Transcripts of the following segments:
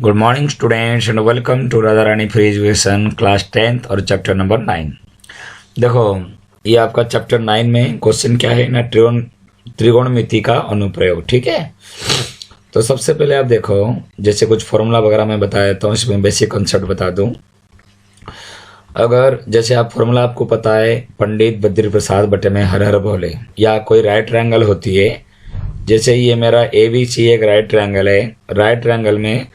Good morning students and welcome to Radha Rani free education class 10th और chapter number 9। देखो ये आपका चैप्टर 9 में क्वेश्चन क्या है ना, त्रिकोणमिति का अनुप्रयोग। ठीक है, तो सबसे पहले आप देखो, जैसे कुछ फॉर्मूला वगैरह मैं बताया तो इसमें बेसिक कॉन्सेप्ट बता दूं। अगर जैसे आप फॉर्मूला आपको पता है, पंडित बद्री प्रसाद बटे में हर हर भोले, या कोई राइट ट्रायंगल होती है, जैसे ये मेरा ABC एक राइट ट्रायंगल है। राइट ट्रायंगल में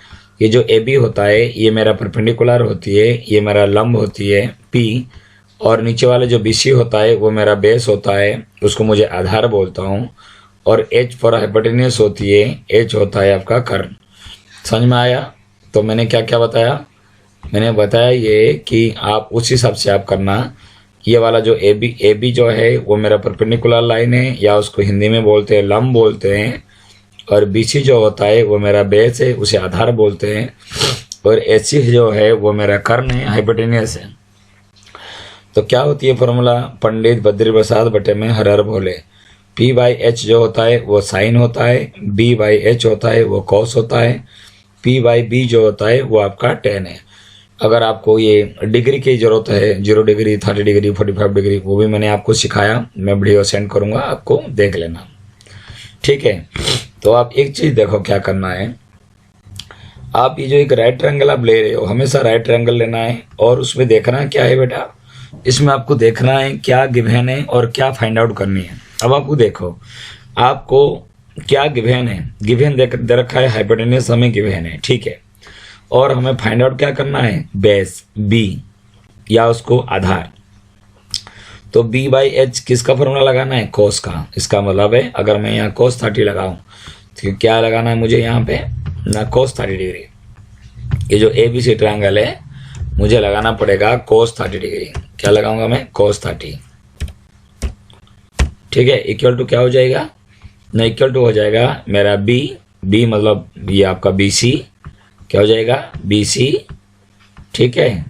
ये जो AB होता है ये मेरा परपेंडिकुलर होती है, ये मेरा लंब होती है P, और नीचे वाले जो BC होता है वो मेरा बेस होता है, उसको मुझे आधार बोलता हूँ। और H फॉर हाइपोटेन्यूस होती है, H होता है आपका कर्ण। समझ में आया? तो मैंने क्या क्या बताया? मैंने बताया ये कि आप उस हिसाब से आप करना। ये वाला जो AB जो है वो मेरा परपेंडिकुलर लाइन है, या उसको हिंदी में बोलते हैं लंब बोलते हैं। और BC जो होता है वो मेरा बेस है, उसे आधार बोलते हैं। और AC जो है वो मेरा कर्ण है, हाइपोटेन्यूस है। तो क्या होती है फॉर्मूला? पंडित बद्री प्रसाद बटे में हर हर भोले। P/H जो होता है वो साइन होता है, B/H होता है वो कॉस होता है, P/B जो होता है वो आपका tan है। अगर आपको ये डिग्री की जरूरत है, 0 डिग्री, 30 डिग्री, 45 डिग्री, वो भी मैंने आपको सिखाया, मैं वीडियो सेंड करूंगा, आपको देख लेना। ठीक है, तो आप एक चीज देखो क्या करना है। आप ये जो एक राइट ट्रायंगल आप ले रहे हो, हमेशा राइट ट्रायंगल लेना है, और उसमें देखना क्या है बेटा, इसमें आपको देखना है क्या गिवन है और क्या फाइंड आउट करनी है। अब आपको देखो, आपको क्या गिवन है, गिवन दे रखा है, हाइपोटेन्यूस हमें गिवन है, ठीक है। और हमें फाइंड आउट क्या करना है, बेस B या उसको आधार। तो B/H किसका फॉर्मूला लगाना है, कोस का। इसका मतलब है अगर मैं यहाँ कोस 30 लगाऊं तो क्या लगाना है मुझे यहाँ पे ना, कोस 30 डिग्री। ये जो ABC ट्रायंगल है मुझे लगाना पड़ेगा कोस 30 डिग्री। क्या लगाऊंगा मैं, कोस 30। ठीक है, इक्वल टू क्या हो जाएगा ना, इक्वल टू हो जाएगा मेरा B मतलब ये आपका BC, क्या हो जाएगा BC। ठीक है,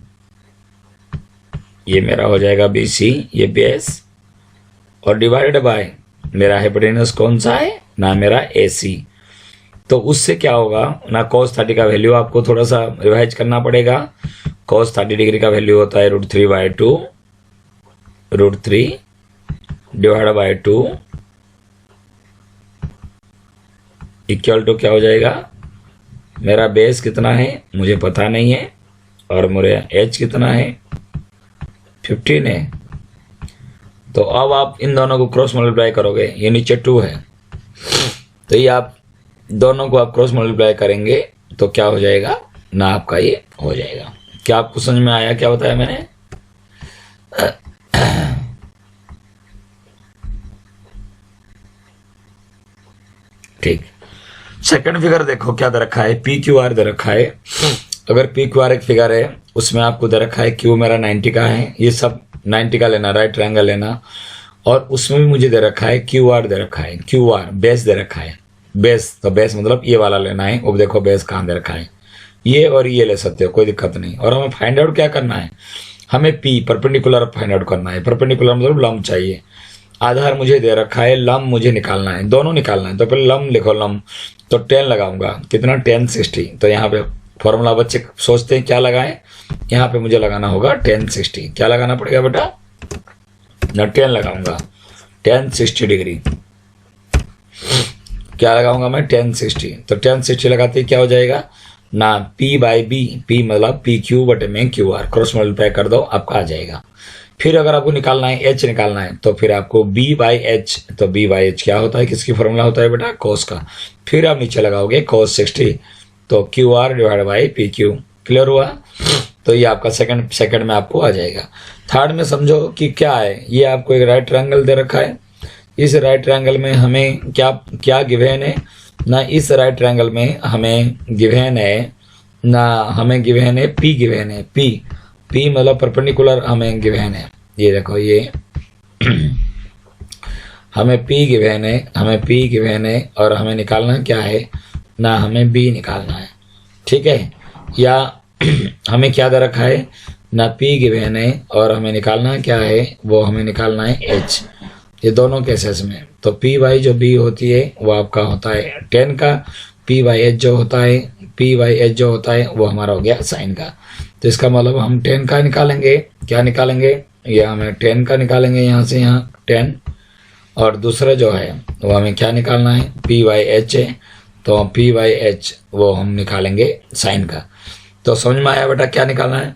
ये मेरा हो जाएगा BC, ये बेस, और डिवाइडेड बाय मेरा हाइपोटेन्यूस कौन सा है ना, मेरा AC। तो उससे क्या होगा ना, cos 30 का वैल्यू आपको थोड़ा सा रिवाइज करना पड़ेगा। cos 30 डिग्री का वैल्यू होता है √3/2, √3 डिवाइड बाय 2 इक्वल टू क्या हो जाएगा, मेरा बेस कितना है मुझे पता नहीं है, और मेरे H कितना है 15 है। तो अब आप इन दोनों को क्रॉस मल्टीप्लाई करोगे, ये नीचे 2 है, तो ये आप दोनों को आप क्रॉस मल्टीप्लाई करेंगे तो क्या हो जाएगा ना, आपका ये हो जाएगा। क्या आपको समझ में आया क्या बताया मैंने? ठीक, सेकंड फिगर देखो क्या दे रखा है, PQR दे रखा है। अगर PQR एक फिगर है, उसमें आपको दे रखा है Q मेरा 90 का है, ये सब 90 का लेना, राइट ट्रायंगल लेना। और उसमें भी मुझे दे रखा है QR दे रखा है, QR बेस दे रखा है, बेस। तो बेस मतलब ये वाला लेना है। अब देखो बेस कहाँ दे रखा है, ये और ये ले सकते हो, कोई दिक्कत नहीं। और हमें फाइंड आउट क्या करना है, हमें P परपेंडिकुलर फाइंड आउट करना है। परपेंडिकुलर मतलब लंब चाहिए, आधार मुझे दे रखा है, लंब मुझे निकालना है, दोनों निकालना है। तो पहले लंब लिखो, लंब तो 10 लगाऊंगा, कितना 10 60। तो यहाँ पे फॉर्मूला बच्चे सोचते हैं क्या लगाएं, यहाँ पे मुझे लगाना होगा 10 60। क्या लगाना पड़ेगा बेटा ना, 10 लगाऊंगा, 10 60 डिग्री। क्या लगाऊंगा मैं 10 60। तो 10 60 लगाते ही क्या हो जाएगा ना, P/B, P मतलब PQ बटे में QR, क्रॉस मल्टीप्लाई कर दो आपका आ जाएगा। फिर अगर आपको निकालना है H निकालना है, तो फिर आपको B/H। तो B/H क्या होता है, किसकी फॉर्मूला होता है बेटा, कोस का। फिर आप नीचे लगाओगे कोस 60, तो QR divide by PQ। Clear हुआ? तो ये आपका सेकंड में आपको आ जाएगा। थर्ड में समझो कि क्या है, ये आपको एक राइट ट्रायंगल दे रखा है। इस राइट ट्रायंगल में हमें क्या गिवन है ना, इस राइट ट्रायंगल में हमें गिवन है ना, हमें गिवन है P गिवन है, P मतलब परपेंडिकुलर हमें गिवन है। ये देखो ये हमें P गिवन है, हमें P गिवन है, और हमें निकालना क्या है ना, हमें B निकालना है। ठीक है, या हमें क्या दे रखा है ना, P गिवन है, और हमें निकालना क्या है, वो हमें निकालना है H। ये दोनों केसेस में तो P/B जो B होती है वो आपका होता है 10 का, P/H जो होता है, P/H जो होता है वो हमारा हो गया साइन का। तो इसका मतलब हम tan का निकालेंगे, क्या निकालेंगे, यह हमें tan का निकालेंगे, यहाँ से यहाँ tan, और दूसरा जो है वो हमें क्या निकालना है, P/H है, तो P/H वो हम निकालेंगे साइन का। तो समझ में आया बेटा क्या निकालना है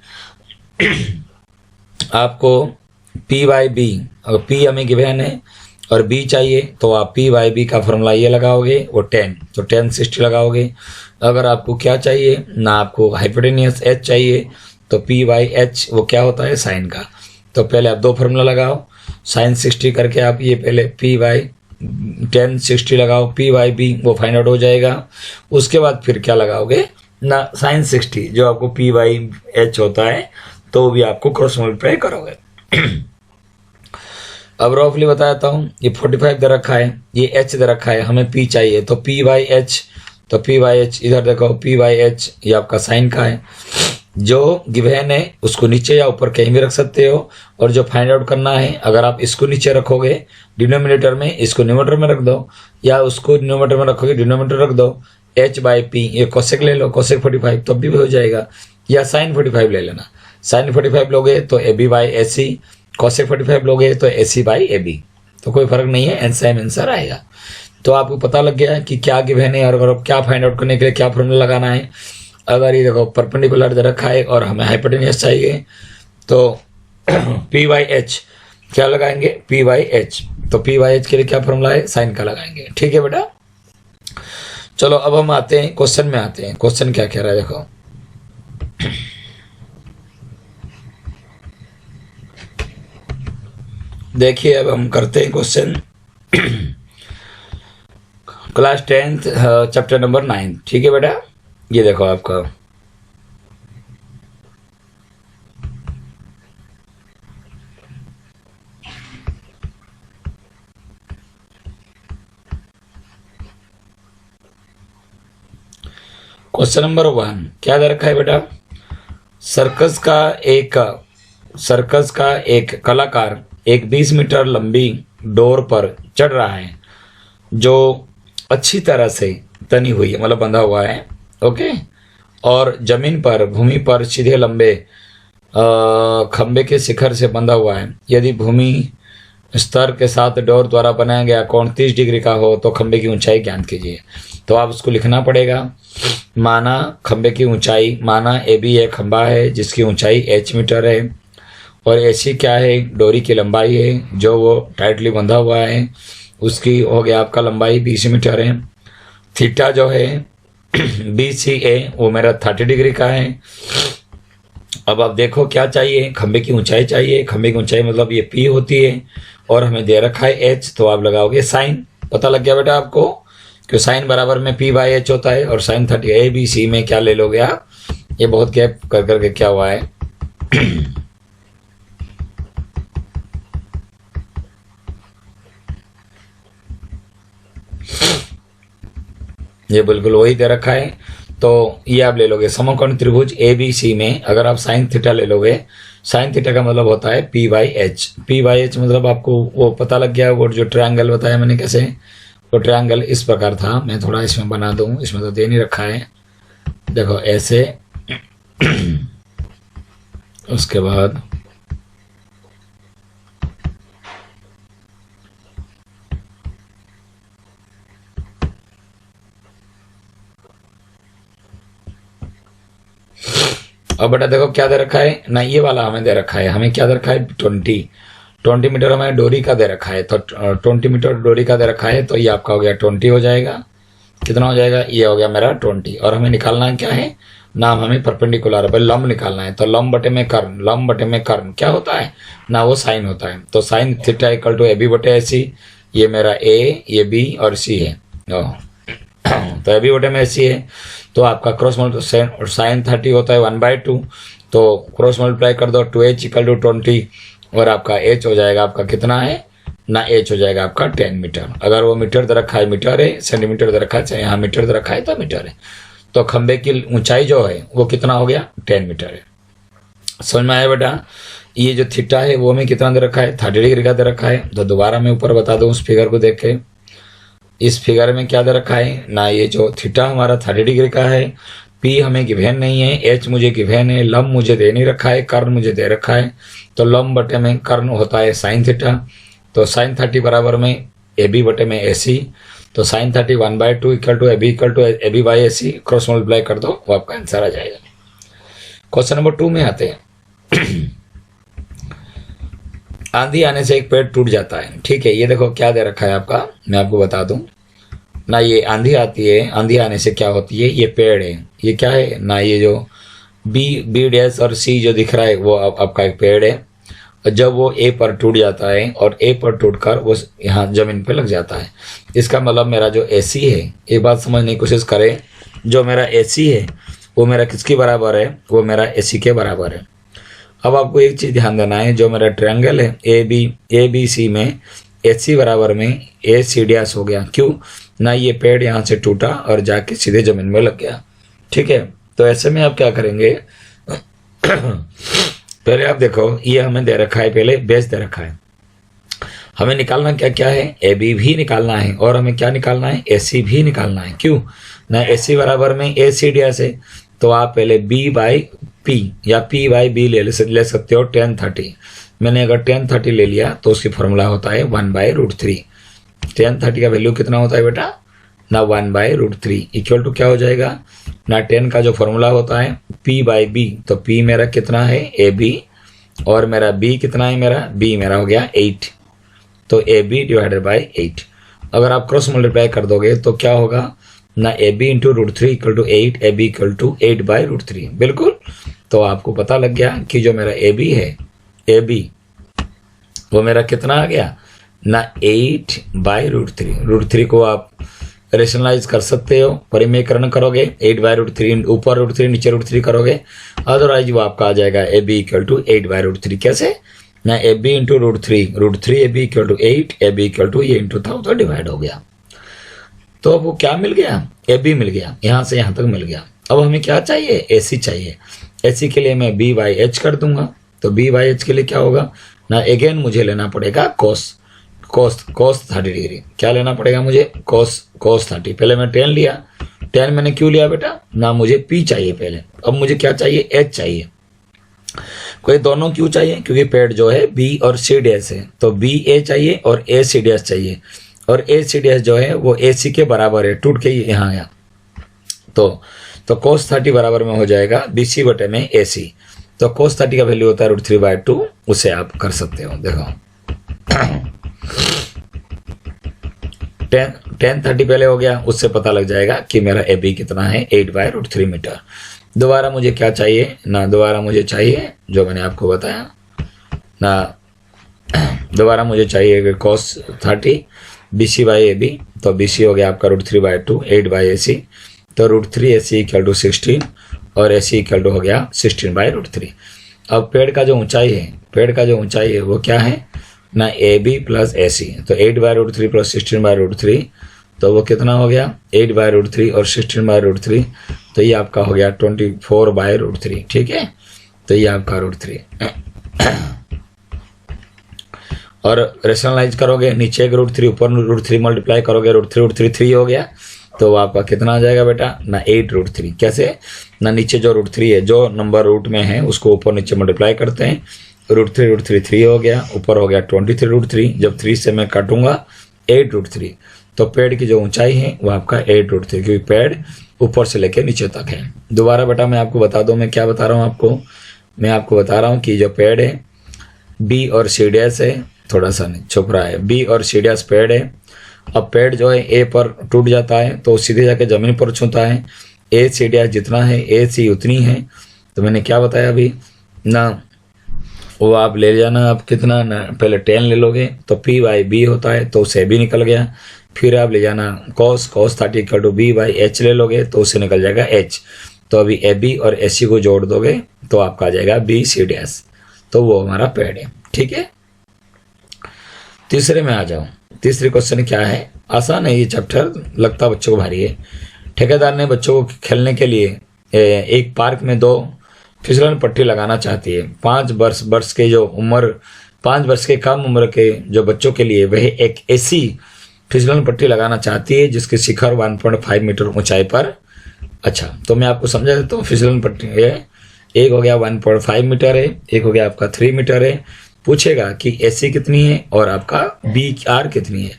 आपको, P/B, अगर P हमें गिवन है और B चाहिए तो आप P/B का फॉर्मूला ये लगाओगे, वो tan, तो tan 60 लगाओगे। अगर आपको क्या चाहिए ना, आपको हाइपोटेनियस H चाहिए, तो P/H वो क्या होता है, साइन का। तो पहले आप दो फार्मूला लगाओ, साइन 60 करके आप ये पहले P/tan 60 लगाओ, P/B वो फाइंड आउट हो जाएगा। उसके बाद फिर क्या लगाओगे ना, साइन 60 जो आपको P/H होता है, तो भी आपको क्रॉस मल्टीप्लाई करोगे। अब रफली बताता हूँ, ये 45 दे रखा है, ये H दे रखा है, हमें P चाहिए, तो P/H, तो P/H इधर देखो, P/H ये आपका साइन का है, जो गिवन है उसको नीचे या ऊपर कहीं भी रख सकते हो। और जो फाइंड आउट करना है, अगर आप इसको नीचे रखोगे डिनोमिनेटर में, इसको न्यूमरेटर में रख दो, या उसको न्यूमरेटर में रखोगे डिनोमिनेटर रख दो, H/P, ये कोसेक ले लो, कोसेक 45 तब भी हो जाएगा, या साइन 45 ले लेना, साइन 45 लोगे तो AB/AC, कोसेक 45 लोगे तो AC/AB, तो कोई फर्क नहीं है, सेम आंसर आएगा। तो आपको पता लग गया कि क्या गिवन है और अगर क्या फाइंड आउट करने के लिए क्या फॉर्मूला लगाना है। अगर ये देखो परपेंडिकुलर दे रखा है और हमें हाइपोटेनियस चाहिए, तो P/H क्या लगाएंगे, P/H, तो P/H के लिए क्या फॉर्मूला है, साइन का लगाएंगे। ठीक है बेटा, चलो अब हम आते हैं क्वेश्चन में, आते हैं क्वेश्चन क्या कह रहा है देखो। देखिए अब हम करते हैं question class 10th chapter number 9। ठीक है बेटा, ये देखो आपका क्वेश्चन नंबर 1 क्या दे रखा है बेटा, सर्कस का एक कलाकार एक 20 मीटर लंबी डोर पर चढ़ रहा है, जो अच्छी तरह से तनी हुई है, मतलब बंधा हुआ है, ओके, और जमीन पर, भूमि पर सीधे लंबे खंबे के शिखर से बंधा हुआ है। यदि भूमि स्तर के साथ डोर द्वारा बनाया गया कोण 30 डिग्री का हो तो खंबे की ऊंचाई ज्ञात कीजिए। तो आप उसको लिखना पड़ेगा, माना खंबे की ऊंचाई, माना AB एक खंबा है जिसकी ऊंचाई H मीटर है, और AC क्या है, डोरी की लंबाई है जो वो टाइटली बंधा हुआ है, उसकी हो गया आपका लंबाई 20 मीटर है। थीटा जो है BCA वो मेरा 30 डिग्री का है। अब आप देखो क्या चाहिए, खंबे की ऊंचाई चाहिए, खंबे की ऊंचाई मतलब ये P होती है, और हमें दे रखा है H, तो आप लगाओगे साइन। पता लग गया बेटा आपको कि साइन बराबर में P/H होता है, और साइन 30 ABC में क्या ले लोगे आप, ये बहुत गैप कर करके क्या हुआ है ये बिल्कुल वही दे रखा है। तो ये आप ले लोगे समकोण त्रिभुज ABC में, अगर आप साइन थीटा ले लोगे, साइन थीटा का मतलब होता है P/H। P/H मतलब आपको वो पता लग गया, वो जो ट्रायंगल बताया मैंने कैसे, वो ट्रायंगल इस प्रकार था, मैं थोड़ा इसमें बना दूं, इसमें तो दे नहीं रखा है, देखो ऐसे उसके बाद अब बेटा देखो क्या दे रखा है ना, ये वाला हमें दे रखा है, हमें क्या दे रखा है 20 मीटर हमें डोरी का दे रखा है, तो 20 मीटर डोरी का दे रखा है, तो ये आपका हो गया 20 हो जाएगा। कितना हो जाएगा, ये हो गया मेरा 20। और हमें निकालना क्या है, नाम हमें परपेंडिकुलर है, लंब निकालना है, तो लंब बटे में कर्ण, लंब बटे में कर्ण क्या होता है ना, वो साइन होता है। तो sine theta equal to AB बटे AC, ये मेरा A, ये B और C है, तो AB बटे में AC है, तो आपका क्रॉस मल्टीप्लाई साइन 30 होता है 1/2, तो क्रॉस मल्टीप्लाई कर दो 2H इक्वल टू 20, और आपका H हो जाएगा आपका कितना है ना, H हो जाएगा आपका 10 मीटर। अगर वो मीटर दे रखा है मीटर है, सेंटीमीटर दे रखा है, चाहे यहाँ मीटर दे रखा है तो मीटर है। तो खंबे की ऊंचाई जो है वो कितना हो गया 10 मीटर है। समझ में आया बेटा, ये जो थीटा है वो हमें कितना दे रखा है 30 डिग्री का दे रखा है। तो दोबारा मैं ऊपर बता दूं उस फिगर को देख के, इस फिगर में क्या दे रखा है ना, ये जो थीटा हमारा 30 डिग्री का है, पी हमें गिवेन नहीं है, एच मुझे गिवेन है, लंब मुझे दे नहीं रखा है, कर्ण मुझे दे रखा है। तो लंब बटे में कर्ण होता है साइन थीटा, तो साइन 30 बराबर में ए बी बटे में ए सी। तो sine 30 1/2 equal to A B by A C, cross multiply कर दो, वो आपका आंसर आ जाएगा। क्वेश्चन नंबर 2 में आते हैं। आंधी आने से एक पेड़ टूट जाता है, ठीक है। ये देखो क्या दे रखा है आपका, मैं आपको बता दूं ना, ये आंधी आती है, आंधी आने से क्या होती है, ये पेड़ है, ये क्या है ना, ये जो बी डैश और सी जो दिख रहा है वो आपका एक पेड़ है। और जब वो ए पर टूट जाता है और ए पर टूटकर वो यहाँ जमीन पे लग जाता है, इसका मतलब मेरा जो ए सी है, एक बात समझने की कोशिश करें, जो मेरा ए सी है वो मेरा किसके बराबर है, वो मेरा ए सी के बराबर है। अब आपको एक चीज़ ध्यान देना है, जो मेरा ट्रायंगल है ए बी सी में ए सी बराबर में ए सी डैश हो गया, क्यों ना, ये पेड़ यहाँ से टूटा और जाके सीधे जमीन में लग गया, ठीक है। तो ऐसे में आप क्या करेंगे, पहले आप देखो ये हमें दे रखा है, पहले बेस दे रखा है, हमें निकालना क्या क्या है, ए बी भी निकालना है और हमें क्या निकालना है, ए सी भी निकालना है, क्यों ना, ए सी बराबर में ए सी डैश है। तो आप पहले बी बाई पी या पी बाई बी ले सकते हो, 10/30। मैंने अगर 10/30 ले लिया तो उसकी फॉर्मूला होता है 1/√3। 10/30 का वैल्यू कितना होता है बेटा ना, 1/√3 इक्वल टू क्या हो जाएगा ना, 10 का जो फॉर्मूला होता है p बाई बी, तो p मेरा कितना है ए बी, और मेरा b कितना है, मेरा b मेरा हो गया 8, तो ए बी डिवाइडेड बाई 8। अगर आप क्रॉस मल्टीप्लाई कर दोगे तो क्या होगा ना, A B into √3 equal to 8, A B equal to 8/√3, बिल्कुल। तो आपको पता लग गया कि जो मेरा ए बी है, ए बी वो मेरा कितना आ गया ना, 8/√3। √3 को आप रेशनलाइज कर सकते हो, परिमेयकरण करोगे, 8/√3 ऊपर √3 नीचे √3 करोगे, अदरवाइज वो आपका आ जाएगा ए बी इक्वल टू 8/√3। कैसे ना, A B into √3 A B equal to 8, A B equal to ये इंटू था तो डिवाइड हो गया। तो अब वो क्या मिल गया, ए बी मिल गया, यहाँ से यहाँ तक मिल गया। अब हमें क्या चाहिए, ए सी चाहिए। ए सी के लिए मैं बी बाई एच कर दूंगा, तो बी बाई एच के लिए क्या होगा ना, अगेन मुझे लेना पड़ेगा cos 30 डिग्री। क्या लेना पड़ेगा मुझे, cos 30। पहले मैं 10 लिया, 10 मैंने क्यों लिया बेटा ना, मुझे p चाहिए पहले, अब मुझे क्या चाहिए, h चाहिए। कोई दोनों क्यों चाहिए, क्योंकि पेड़ जो है b और c डैश है, तो b a चाहिए और a c डैश चाहिए, और a c डैश जो है वो a c के बराबर है, टूट के यहाँ आया। तो cos 30 बराबर में हो जाएगा बी सी बटे में ए सी। तो cos 30 का वैल्यू होता है √3/2, उसे आप कर सकते हो। देखो 10/30 पहले हो गया, उससे पता लग जाएगा कि मेरा ए बी कितना है, 8/√3 मीटर। दोबारा मुझे क्या चाहिए ना, दोबारा मुझे चाहिए जो मैंने आपको बताया ना, दोबारा मुझे चाहिए cos 30 B C by A B, तो बी सी हो गया आपका √3/2 8/AC, तो √3AC इक्वल टू 16 और AC इक्वल टू हो गया 16/√3। अब पेड़ का जो ऊंचाई है, पेड़ का जो ऊंचाई है वो क्या है ना, A B plus A C, तो 8/√3 प्लस 16/√3, तो वो कितना हो गया 8/√3 और 16/√3, तो ये आपका हो गया 24/√3, ठीक है। तो ये आपका √3 और रेशनलाइज करोगे, नीचे एक √3 ऊपर √3 मल्टीप्लाई करोगे, √3 3 हो गया, तो आपका कितना आ जाएगा बेटा ना 8√3। कैसे ना, नीचे जो √3 है, जो नंबर रूट में है उसको ऊपर नीचे मल्टीप्लाई करते हैं, √3 3 हो गया, ऊपर हो गया 23√3, जब 3 से मैं काटूंगा 8√3, तो पेड़ की जो ऊंचाई है वो आपका 8√3, क्योंकि पेड़ ऊपर से लेकर नीचे तक है। दोबारा बेटा मैं आपको बता दूं, मैं क्या बता रहा हूँ आपको, मैं आपको बता रहा हूँ कि जो पेड़ है बी और सी डैश है, थोड़ा सा छुप रहा है, बी और सी डैश पेड़ है। अब पेड़ जो है ए पर टूट जाता है तो सीधे जाके जमीन पर छूता है, ए सी डैश जितना है ए सी उतनी है। तो मैंने क्या बताया अभी ना, वो आप ले जाना, आप कितना ना, पहले 10 ले लोगे तो p बाई बी होता है, तो उससे भी निकल गया। फिर आप ले जाना cos 30 equal to B by H ले लोगे, तो उससे निकल जाएगा h। तो अभी ए बी और ए सी को जोड़ दोगे तो आपका आ जाएगा बी सी डैश, तो वो हमारा पेड़ है, ठीक है। तीसरे में आ जाओ। तीसरे क्वेश्चन क्या है, आसान है ये चैप्टर, लगता बच्चों को भारी है। ठेकेदार ने बच्चों को खेलने के लिए एक पार्क में 2 फिसलन पट्टी लगाना चाहती है। 5 वर्ष के कम उम्र के जो बच्चों के लिए वह एक ऐसी फिसलन पट्टी लगाना चाहती है जिसकी शिखर 1.5 मीटर ऊंचाई पर। अच्छा, तो मैं आपको समझा देता हूँ। फिसलन पट्टी है, एक हो गया 1.5 मीटर है, एक हो गया आपका 3 मीटर है। पूछेगा कि एसी कितनी है और आपका बी आर कितनी है।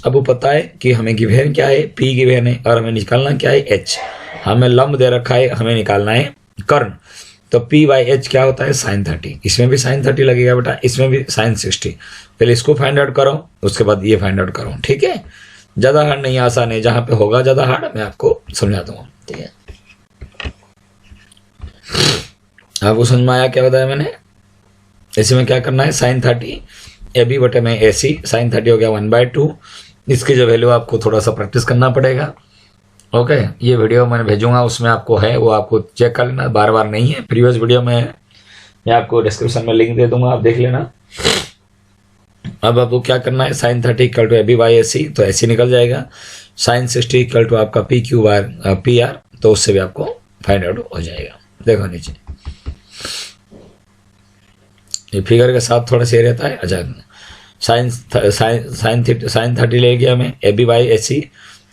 अब वो पता है कि हमें गिवेन क्या है, पी गिवेन है, और हमें निकालना क्या है, एच। हमें लंब दे रखा है, हमें निकालना है कर्ण। तो P बाई एच क्या होता है, sin 30। इसमें भी sin 30 लगेगा बेटा, इसमें भी sin 60। पहले इसको फाइंड आउट करो, उसके बाद ये फाइंड आउट करो। ठीक है, ज़्यादा हार्ड नहीं, आसान है। जहाँ पे होगा ज़्यादा हार्ड मैं आपको समझा दूंगा। ठीक है, आपको समझ में आया क्या बताया मैंने। इसमें क्या करना है, sin 30 ए बी बटे में ए सी। sin 30 हो गया 1/2। इसकी जो वैल्यू आपको थोड़ा सा प्रैक्टिस करना पड़ेगा। ओके, ये वीडियो मैंने भेजूंगा, उसमें आपको है, वो आपको चेक कर लेना, बार बार नहीं है, प्रीवियस वीडियो में है। मैं आपको डिस्क्रिप्शन में लिंक दे दूंगा, आप देख लेना। अब आपको क्या करना है, sin 30 equal to A B by A C, तो ऐसे निकल जाएगा। sin 60 इक्वल टू आपका P Q bar P R, तो उससे भी आपको फाइंड आउट हो जाएगा। देखो नीचे ये फिगर के साथ थोड़ा सा रहता है। अच्छा, sin 30 ले गया मैं, A B by A C.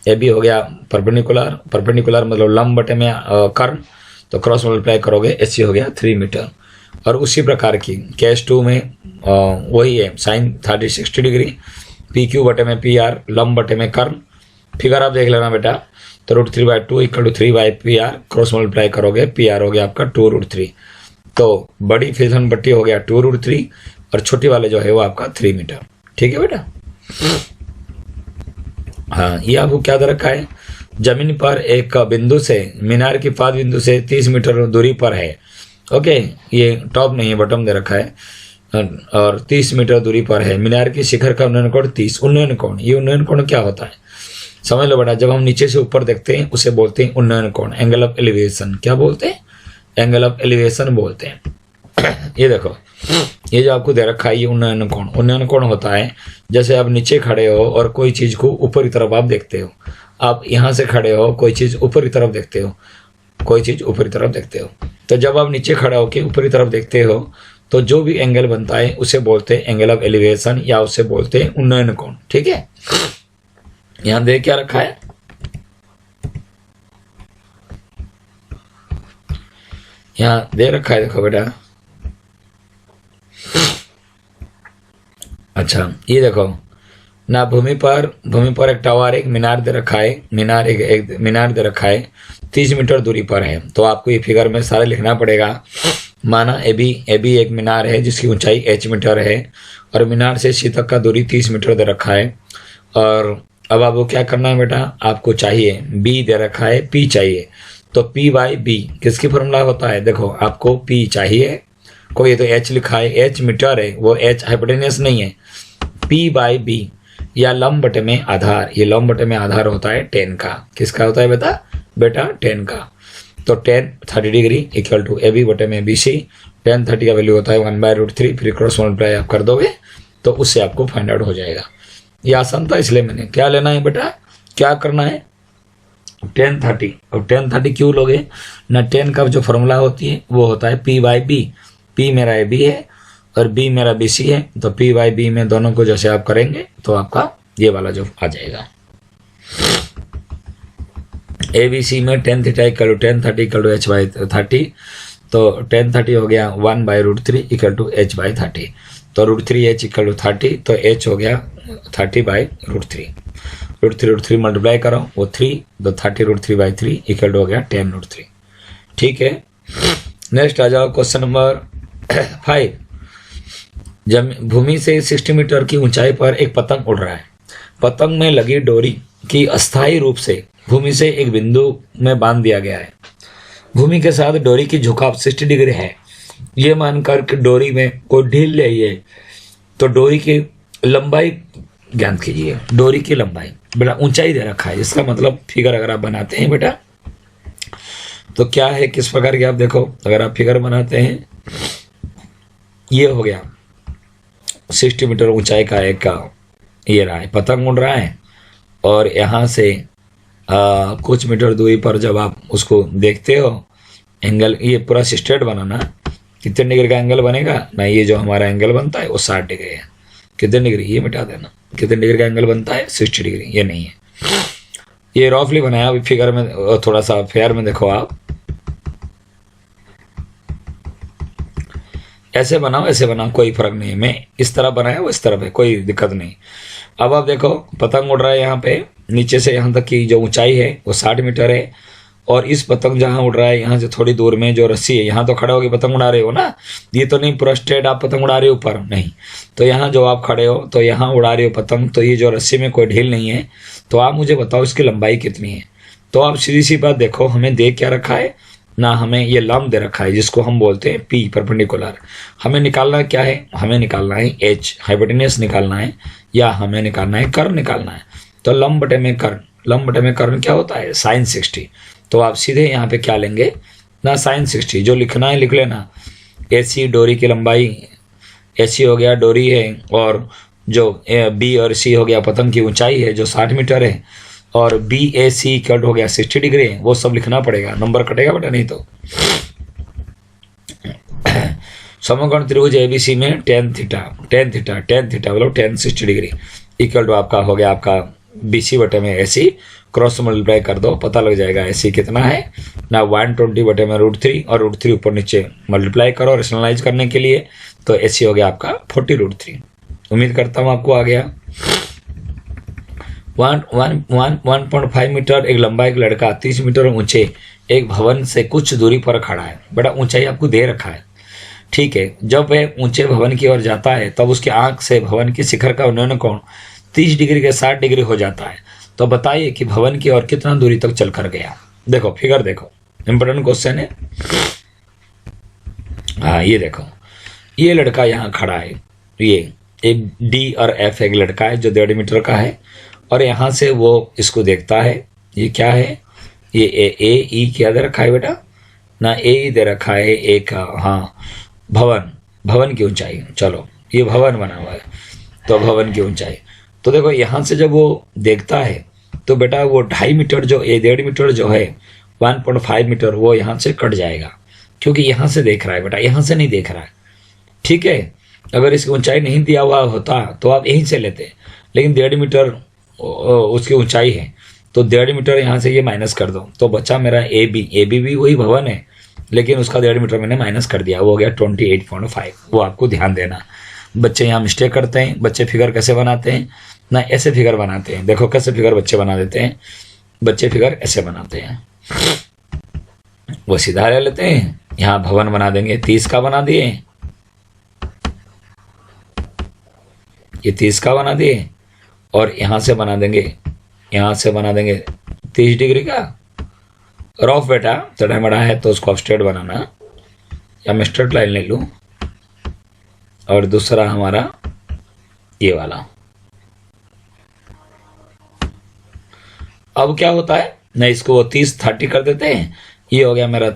A B हो गया परपेंडिकुलर, परपेंडिकुलर मतलब लंब बटे में कर्ण, तो क्रॉस मल्टीप्लाई करोगे, ए सी हो गया 3 मीटर। और उसी प्रकार की केस 2 में वही है, sin 30 60 डिग्री, पी क्यू बटे में पी आर, लंब बटे में कर्ण। फिगर आप देख लेना बेटा। तो √3/2 इक्वल टू 3/पी आर, क्रॉस मल्टीप्लाई करोगे, पी आर हो गया आपका 2√3। तो बड़ी फिसलन पट्टी हो गया 2√3 और छोटी वाले जो है वो आपका 3 मीटर। ठीक है बेटा। हाँ, ये आपको क्या दे रखा है, जमीन पर एक बिंदु से मीनार की पाद बिंदु से 30 मीटर दूरी पर है। ओके, ये टॉप नहीं है, बॉटम दे रखा है, और 30 मीटर दूरी पर है। मीनार की शिखर का उन्नयन कोण 30। उन्नयन कोण, ये उन्नयन कोण क्या होता है समझ लो बेटा। जब हम नीचे से ऊपर देखते हैं उसे बोलते हैं उन्नयन कोण, एंगल ऑफ एलिवेशन। क्या बोलते हैं, एंगल ऑफ एलिवेशन बोलते हैं। ये देखो, ये जो आपको दे रखा है ये उन्नयन कोण। उन्नयन कोण होता है जैसे आप नीचे खड़े हो और कोई चीज को ऊपर की तरफ आप देखते हो। आप यहाँ से खड़े हो, कोई चीज ऊपर की तरफ देखते हो, कोई चीज ऊपर की तरफ देखते हो। तो जब आप नीचे खड़े होकर ऊपर की तरफ देखते हो तो जो भी एंगल बनता है उसे बोलते हैं एंगल ऑफ एलिवेशन, या उसे बोलते हैं उन्नयन कोण। ठीक है, यहाँ देख क्या रखा है, यहाँ दे रखा है, देखो बेटा। अच्छा, ये देखो ना, भूमि पर एक टावर, एक मीनार दे रखा है। एक मीनार दे रखा है, 30 मीटर दूरी पर है। तो आपको ये फिगर में सारा लिखना पड़ेगा। माना ए बी एक मीनार है जिसकी ऊंचाई h मीटर है, और मीनार से सी तक का दूरी 30 मीटर दे रखा है। और अब आपको क्या करना है बेटा, आपको चाहिए बी दे रखा है, पी चाहिए। तो P बाई बी किसकी फॉर्मूला होता है, देखो आपको P चाहिए, कोई तो H लिखा है, H मीटर है, वो H हाइपोटेनियस नहीं है। P बाई बी या लंब बटे में आधार, ये लंब बटे में आधार होता है 10 का। किसका होता है बेटा 10 का। तो 30 degree equal to A B बटे में बी सी। 30 का वैल्यू होता है 1/√3। फिर क्रॉस मल्टीप्लाई आप कर दोगे तो उससे आपको फाइंड आउट हो जाएगा। ये आसान था, इसलिए मैंने क्या लेना है बेटा, क्या करना है, 10 और 10 क्यों लोगे ना, 10 का जो फॉर्मूला होती है वो होता है P बाई बी। P मेरा ए बी है और B मेरा बी सी है। तो P बाई बी में दोनों को जैसे आप करेंगे तो आपका ये वाला जो आ जाएगा, ए बी सी में 10 theta equal to 10 equal to h/30। तो 10 हो गया 1/√3 इक्वल टू h/30। तो √3h इक्वल टू 30, तो h हो गया 30/√3। √3 मल्टीप्लाई करो, वो 3, तो 30√3/3 इक्वल टू हो गया 10√3। ठीक है, नेक्स्ट आ जाओ क्वेश्चन नंबर 5। भूमि से 60 मीटर की ऊंचाई पर एक पतंग उड़ रहा है। पतंग में लगी डोरी की अस्थायी रूप से भूमि से एक बिंदु में बांध दिया गया है। भूमि के साथ डोरी की झुकाव 60 डिग्री है। ये मानकर कि डोरी में कोई ढील नहीं है, तो डोरी की लंबाई ज्ञान कीजिए। डोरी की लंबाई बेटा ऊंचाई दे रखा है, इसका मतलब फिगर अगर आप बनाते हैं बेटा तो क्या है, किस प्रकार की, आप देखो अगर आप फिगर बनाते हैं, ये हो गया 60 मीटर ऊंचाई का एक ये रहा है, पतंग उड़ रहा है। और यहाँ से कुछ मीटर दूरी पर जब आप उसको देखते हो, एंगल ये पूरा स्ट्रेट बनाना, कितने डिग्री का एंगल बनेगा ना, ये जो हमारा एंगल बनता है वो 60 डिग्री है। कितने डिग्री, ये मिटा देना, कितने डिग्री का एंगल बनता है? 60 डिग्री। ये नहीं है, ये रफली बनाया। अभी फिगर में थोड़ा सा फेयर में देखो आप, ऐसे बनाओ ऐसे बनाओ, कोई फर्क नहीं है। मैं इस तरह बनाया वो इस तरफ है, कोई दिक्कत नहीं। अब आप देखो पतंग उड़ रहा है यहाँ पे, नीचे से यहाँ तक की जो ऊंचाई है वो 60 मीटर है। और इस पतंग जहाँ उड़ रहा है यहाँ से थोड़ी दूर में जो रस्सी है, यहाँ तो खड़े होकर पतंग उड़ा रहे हो ना, ये तो नहीं पूरा स्ट्रेट आप पतंग उड़ा रहे हो ऊपर, नहीं। तो यहाँ जो आप खड़े हो तो यहाँ उड़ा रहे हो पतंग, तो ये जो रस्सी में कोई ढील नहीं है। तो आप मुझे बताओ इसकी लंबाई कितनी है? तो आप सीधी सी बात देखो, हमें दे क्या रखा है ना, हमें ये लंब दे रखा है जिसको हम बोलते हैं पी, परपेंडिकुलर। हमें निकालना क्या है? हमें निकालना है एच, हाइपोटेन्यूस निकालना है, या हमें निकालना है कर्व निकालना है। तो लंब बटे में कर्व, लंब बटे में कर्व क्या होता है? साइन 60। तो आप सीधे यहाँ पे क्या लेंगे ना, साइन 60। जो लिखना है लिख लेना। एसी डोरी की लंबाई, एसी हो गया डोरी है, और जो बी और सी हो गया पतंग की ऊंचाई है जो 60 मीटर है, और बी ए सी कट हो गया 60 डिग्री है। वो सब लिखना पड़ेगा, नंबर कटेगा बेटा नहीं तो। समकोण त्रिभुज एबीसी में टेन थीटा मतलब टेन 60 डिग्री इक्वल टू आपका हो गया आपका बीसी बटे में एसी, क्रॉस मल्टीप्लाई कर दो, पता लग जाएगा एसी कितना है ना, 120 बटे में √3, और √3 ऊपर नीचे मल्टीप्लाई करो रेशनलाइज करने के लिए, तो एसी हो गया आपका 40√3। उम्मीद करता हूँ आपको आ गया। 1.5 मीटर एक लंबा एक लड़का 30 मीटर ऊंचे एक भवन से कुछ दूरी पर खड़ा है। बड़ा ऊंचाई आपको दे रखा है, ठीक है। जब वह ऊंचे भवन की ओर जाता है तब उसकी आंख से भवन की शिखर का उन्नयन कोण 30 डिग्री के 60 डिग्री हो जाता है। तो बताइए कि भवन की ओर कितना दूरी तक चल कर गया? देखो फिगर देखो, इंपॉर्टेंट क्वेश्चन है। हाँ ये देखो, ये लड़का यहाँ खड़ा है, ये एक डी और एफ एक लड़का है जो 1.5 मीटर का है, और यहाँ से वो इसको देखता है। ये क्या है? ये ए ई क्या दे रखा है बेटा ना, ए दे रखा है एक, हाँ भवन की ऊंचाई। चलो ये भवन बना हुआ है, तो भवन की ऊंचाई। तो देखो यहाँ से जब वो देखता है तो बेटा वो 2.5 मीटर जो 1.5 मीटर जो है 1.5 मीटर वो यहाँ से कट जाएगा, क्योंकि यहाँ से देख रहा है बेटा, यहाँ से नहीं देख रहा है, ठीक है। अगर इसकी ऊंचाई नहीं दिया हुआ होता तो आप यहीं से लेते, लेकिन 1.5 मीटर उसकी ऊंचाई है, तो 1.5 मीटर यहाँ से ये माइनस कर दो, तो बचा मेरा ए बी भी वही भवन है, लेकिन उसका 1.5 मीटर मैंने माइनस कर दिया, वो हो गया 28.5। वो आपको ध्यान देना। बच्चे यहाँ मिस्टेक करते हैं। बच्चे फिगर कैसे बनाते हैं ना, ऐसे फिगर बनाते हैं। देखो कैसे फिगर बच्चे बना देते हैं, बच्चे फिगर ऐसे बनाते हैं, वो सीधा ले लेते हैं, यहाँ भवन बना देंगे, 30 का बना दिए, ये 30 का बना दिए, और यहाँ से बना देंगे 30 डिग्री का। रफ बेटा चढ़ा मड़ा है तो उसको स्ट्रेट बनाना, या मैं स्ट्रेट लाइन ले लूँ, और दूसरा हमारा ये वाला। अब क्या होता है ना, इसको वो 30 कर देते हैं। ये हो गया मेरा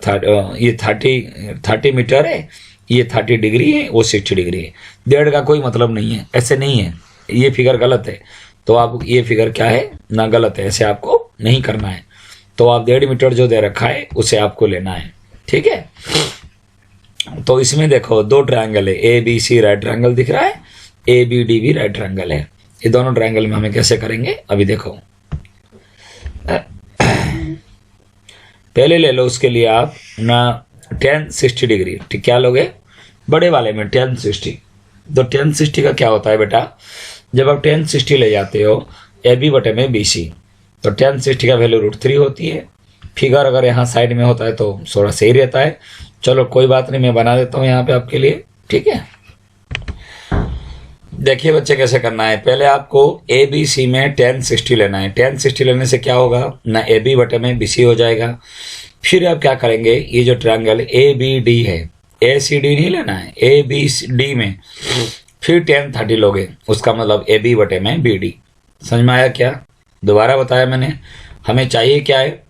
ये 30 मीटर है, ये 30 डिग्री है, वो 60 डिग्री है। 1.5 का कोई मतलब नहीं है, ऐसे नहीं है, ये फिगर गलत है। तो आप ये फिगर क्या है ना, गलत है, ऐसे आपको नहीं करना है। तो आप 1.5 मीटर जो दे रखा है उसे आपको लेना है, ठीक है। तो इसमें देखो 2 ट्रायंगल है, A B C right triangle दिख रहा है, A B D B right triangle है। ये दोनों ट्रायंगल में हमें कैसे करेंगे अभी देखो। पहले ले लो उसके लिए आप ना tan 60 डिग्री, ठीक, क्या लोगे बड़े वाले में tan 60। तो tan 60 का क्या होता है बेटा, जब आप tan 60 ले जाते हो ए बी बटे में बी सी, तो tan 60 का वैल्यू √3 होती है। फिगर अगर यहाँ साइड में होता है तो थोड़ा सही रहता है। चलो कोई बात नहीं, मैं बना देता हूँ यहाँ पे आपके लिए, ठीक है। देखिए बच्चे कैसे करना है। पहले आपको ए बी सी में tan 60 लेना है। tan 60 लेने से क्या होगा ना, ए बी बटे में बी सी हो जाएगा। फिर आप क्या करेंगे, ये जो ट्रायंगल ए बी डी है, ए सी डी नहीं लेना है, ए बी डी में फिर tan 30 लोगे, उसका मतलब ए बी बटे में बी डी। समझ में आया क्या? दोबारा बताया मैंने, हमें चाहिए क्या है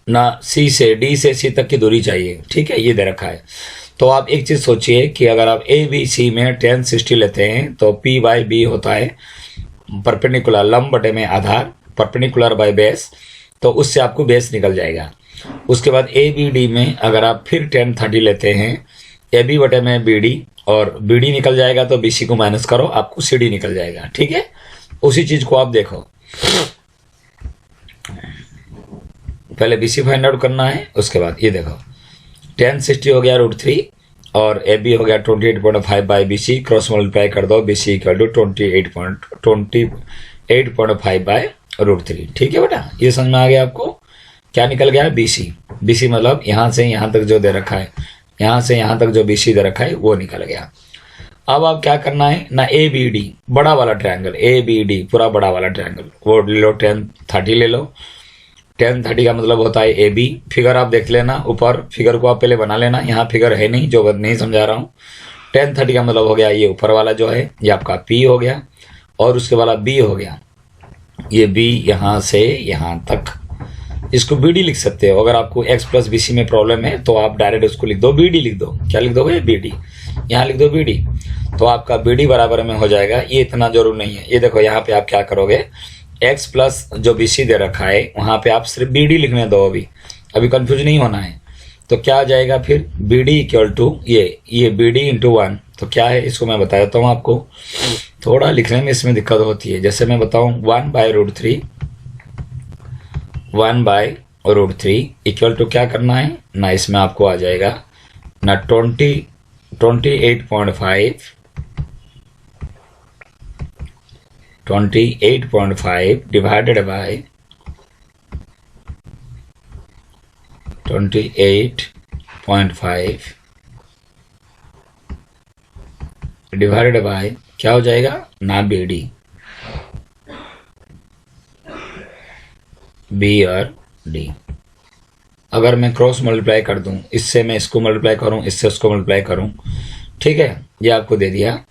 ना, सी से डी से सी तक की दूरी चाहिए, ठीक है, ये दे रखा है। तो आप एक चीज सोचिए कि अगर आप ए बी सी में tan 60 लेते हैं तो पी बाई बी होता है परपेंडिकुलर, लंब बटे में आधार, परपेंडिकुलर बाय बेस, तो उससे आपको बेस निकल जाएगा। उसके बाद ए बी डी में अगर आप फिर tan 30 लेते हैं ए बी बटे में बी डी, और बी डी निकल जाएगा तो बी सी को माइनस करो, आपको सी डी निकल जाएगा। ठीक है, उसी चीज को आप देखो, पहले बी सी फाइंड आउट करना है, उसके बाद ये देखो 1060 हो गया √3 और ए बी हो गया 28.5 by B C, cross multiply कर दो, B C equal to 28.5 by √3। ठीक है बेटा, ये समझ में आ गया आपको। क्या निकल गया? B C. बी सी मतलब यहां से यहां तक जो दे रखा है, यहां से यहां तक जो बी सी दे रखा है वो निकल गया। अब आप क्या करना है ना, ए बी डी बड़ा वाला ट्रायंगल, ए बी डी पूरा बड़ा वाला ट्रायंगल वो ले लो, 1030 ले लो। 1030 का मतलब होता है ए बी। फिगर आप देख लेना, ऊपर फिगर को आप पहले बना लेना, यहाँ फिगर है नहीं जो नहीं समझा रहा हूँ। 1030 का मतलब हो गया ये ऊपर वाला जो है ये आपका पी हो गया, और उसके वाला बी हो गया, ये बी यहाँ से यहाँ तक, इसको बी डी लिख सकते हो। अगर आपको एक्स प्लस बी सी में प्रॉब्लम है तो आप डायरेक्ट उसको लिख दो बी डी लिख दो। क्या लिख दोगे? B D. यहाँ लिख दो बी डी, तो आपका बी डी बराबर में हो जाएगा। ये इतना जरूर नहीं है, ये देखो यहाँ पे आप क्या करोगे, एक्स प्लस जो बी सी दे रखा है वहां पे आप सिर्फ बी डी लिखने दो, अभी कंफ्यूज नहीं होना है। तो क्या आ जाएगा फिर, बी डी इक्वल टू ये बी डी इंटू 1, तो क्या है इसको मैं बता देता हूँ आपको, थोड़ा लिखने में इसमें दिक्कत होती है। जैसे मैं बताऊं 1 बाई √3 इक्वल टू क्या करना है ना, इसमें आपको आ जाएगा ना 28.5 डिवाइडेड बाय 28.5 डिवाइडेड बाय क्या हो जाएगा ना, बी डी, बी और डी। अगर मैं क्रॉस मल्टीप्लाई कर दूं, इससे मैं इसको मल्टीप्लाई करूं, इससे उसको मल्टीप्लाई करूं, ठीक है, ये आपको दे दिया।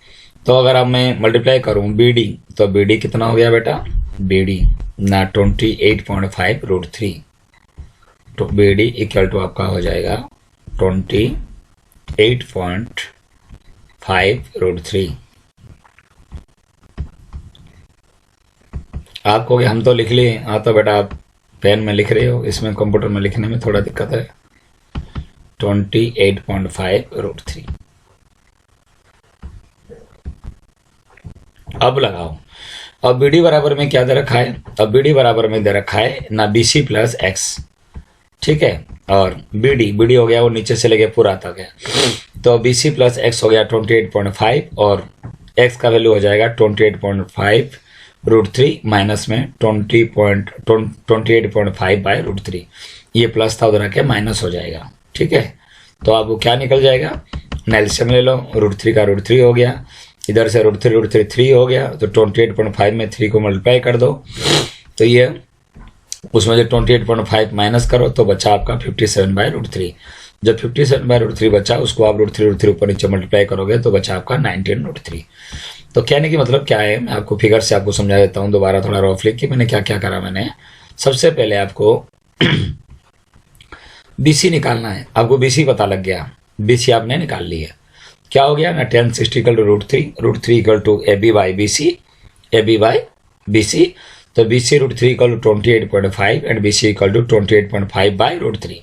तो अगर अब मैं मल्टीप्लाई करूं बी डी, तो बी डी कितना हो गया बेटा, बी डी ना 28.5 √3, तो बी डी इक्वल टू आपका हो जाएगा 28.5 √3। आप कहोगे हम तो लिख लिए, हाँ तो बेटा आप पेन में लिख रहे हो, इसमें कंप्यूटर में लिखने में थोड़ा दिक्कत है। 28.5 √3। अब लगाओ, अब बी डी बराबर में क्या दे रखा है, अब बी डी बराबर में दे रखा है ना बी सी प्लस एक्स, ठीक है, और बी डी हो गया वो नीचे से लेके पूरा तक है, तो बी सी प्लस एक्स हो गया 28.5 और एक्स का वैल्यू हो जाएगा 28.5 √3 माइनस में 28.5 बाई √3, ये प्लस था उधर आके माइनस हो जाएगा। ठीक है, तो आपको क्या निकल जाएगा, एलसीएम ले लो, √3 का √3 हो गया, इधर से √3 3 हो गया, तो 28.5 में 3 को मल्टीप्लाई कर दो, तो ये उसमें जो 28.5 माइनस करो तो बचा आपका 57 बाई √3। जब 57 बाई √3 बचा उसको आप √3 ऊपर नीचे मल्टीप्लाई करोगे तो बचा आपका 19 √3। तो कहने की मतलब क्या है, मैं आपको फिगर से आपको समझा देता हूँ दोबारा थोड़ा रफली कि मैंने क्या क्या करा। मैंने सबसे पहले आपको बीसी निकालना है, आपको बीसी पता लग गया, बीसी आपने निकाल ली है। क्या हो गया ना 1060 equal to √3 equal to A B by B C, तो B C √3 equal to 28.5 and B C equal to 28.5 by √3।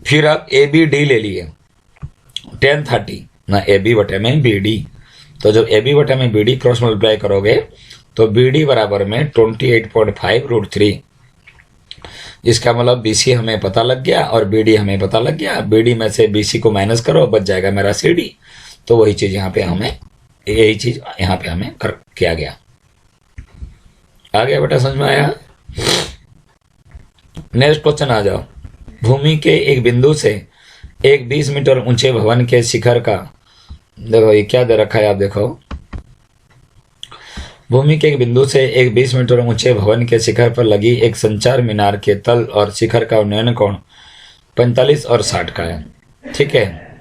फिर आप ए बी डी ले लिए 1030 ना ए बी बटे में बी डी, तो जब ए बी बटे में बी डी क्रॉस मल्टीप्लाई करोगे तो बी डी बराबर में 28.5 √3। इसका मतलब बी सी हमें पता लग गया और बी डी हमें पता लग गया, बी डी में से बी सी को माइनस करो बच जाएगा मेरा सी डी। तो वही चीज यहाँ पे हमें, यही चीज यहाँ पे हमें किया गया। आ गया बेटा, समझ में आया? नेक्स्ट क्वेश्चन आ जाओ। भूमि के एक बिंदु से एक 20 मीटर ऊंचे भवन के शिखर का, देखो ये क्या दे रखा है आप देखो, भूमि के एक बिंदु से एक 20 मीटर ऊंचे भवन के शिखर पर लगी एक संचार मीनार के तल और शिखर का उन्नयन कोण 45 और 60 का है। ठीक है,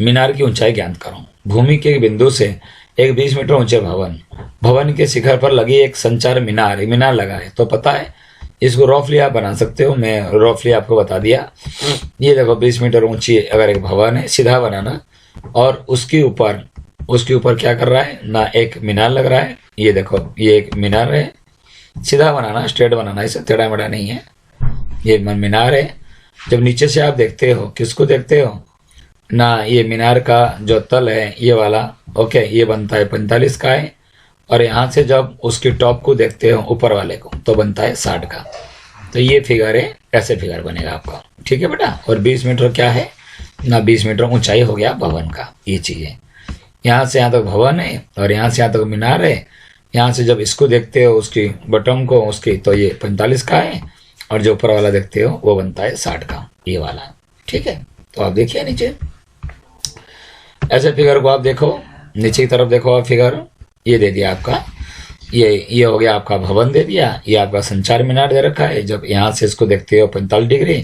मीनार की ऊंचाई ज्ञात करो। भूमि के एक बिंदु से एक 20 मीटर ऊंचे भवन के शिखर पर लगी एक संचार मीनार लगा है, तो पता है इसको रफली आप बना सकते हो, मैं रफली आपको बता दिया। ये देखो 20 मीटर ऊंची अगर एक भवन है, सीधा बनाना, और उसके ऊपर क्या कर रहा है ना, एक मीनार लग रहा है। ये देखो ये एक मीनार है, सीधा बनाना, स्ट्रेट बनाना, इसे टेढ़ा मेढ़ा नहीं है, ये मीनार है। जब नीचे से आप देखते हो, किसको देखते हो ना ये मीनार का जो तल है ये वाला, ओके, ये बनता है 45 का है, और यहाँ से जब उसकी टॉप को देखते हो ऊपर वाले को तो बनता है 60 का। तो ये फिगर है, ऐसे फिगर बनेगा आपका, ठीक है बेटा। और 20 मीटर क्या है ना, 20 मीटर ऊंचाई हो गया भवन का, ये चीज़ है। यहाँ से यहाँ तक भवन है और यहाँ से यहाँ तक मीनार है। यहाँ से जब इसको देखते हो उसकी बटन को उसकी, तो ये 45 का है, और जो ऊपर वाला देखते हो वो बनता है 60 का, ये वाला, ठीक है। तो आप देखिए नीचे ऐसे फिगर को आप देखो, नीचे की तरफ देखो आप फिगर, ये दे दिया आपका, ये हो गया आपका भवन दे दिया, ये आपका संचार मीनार दे रखा है। जब यहाँ से इसको देखते हो 45 डिग्री,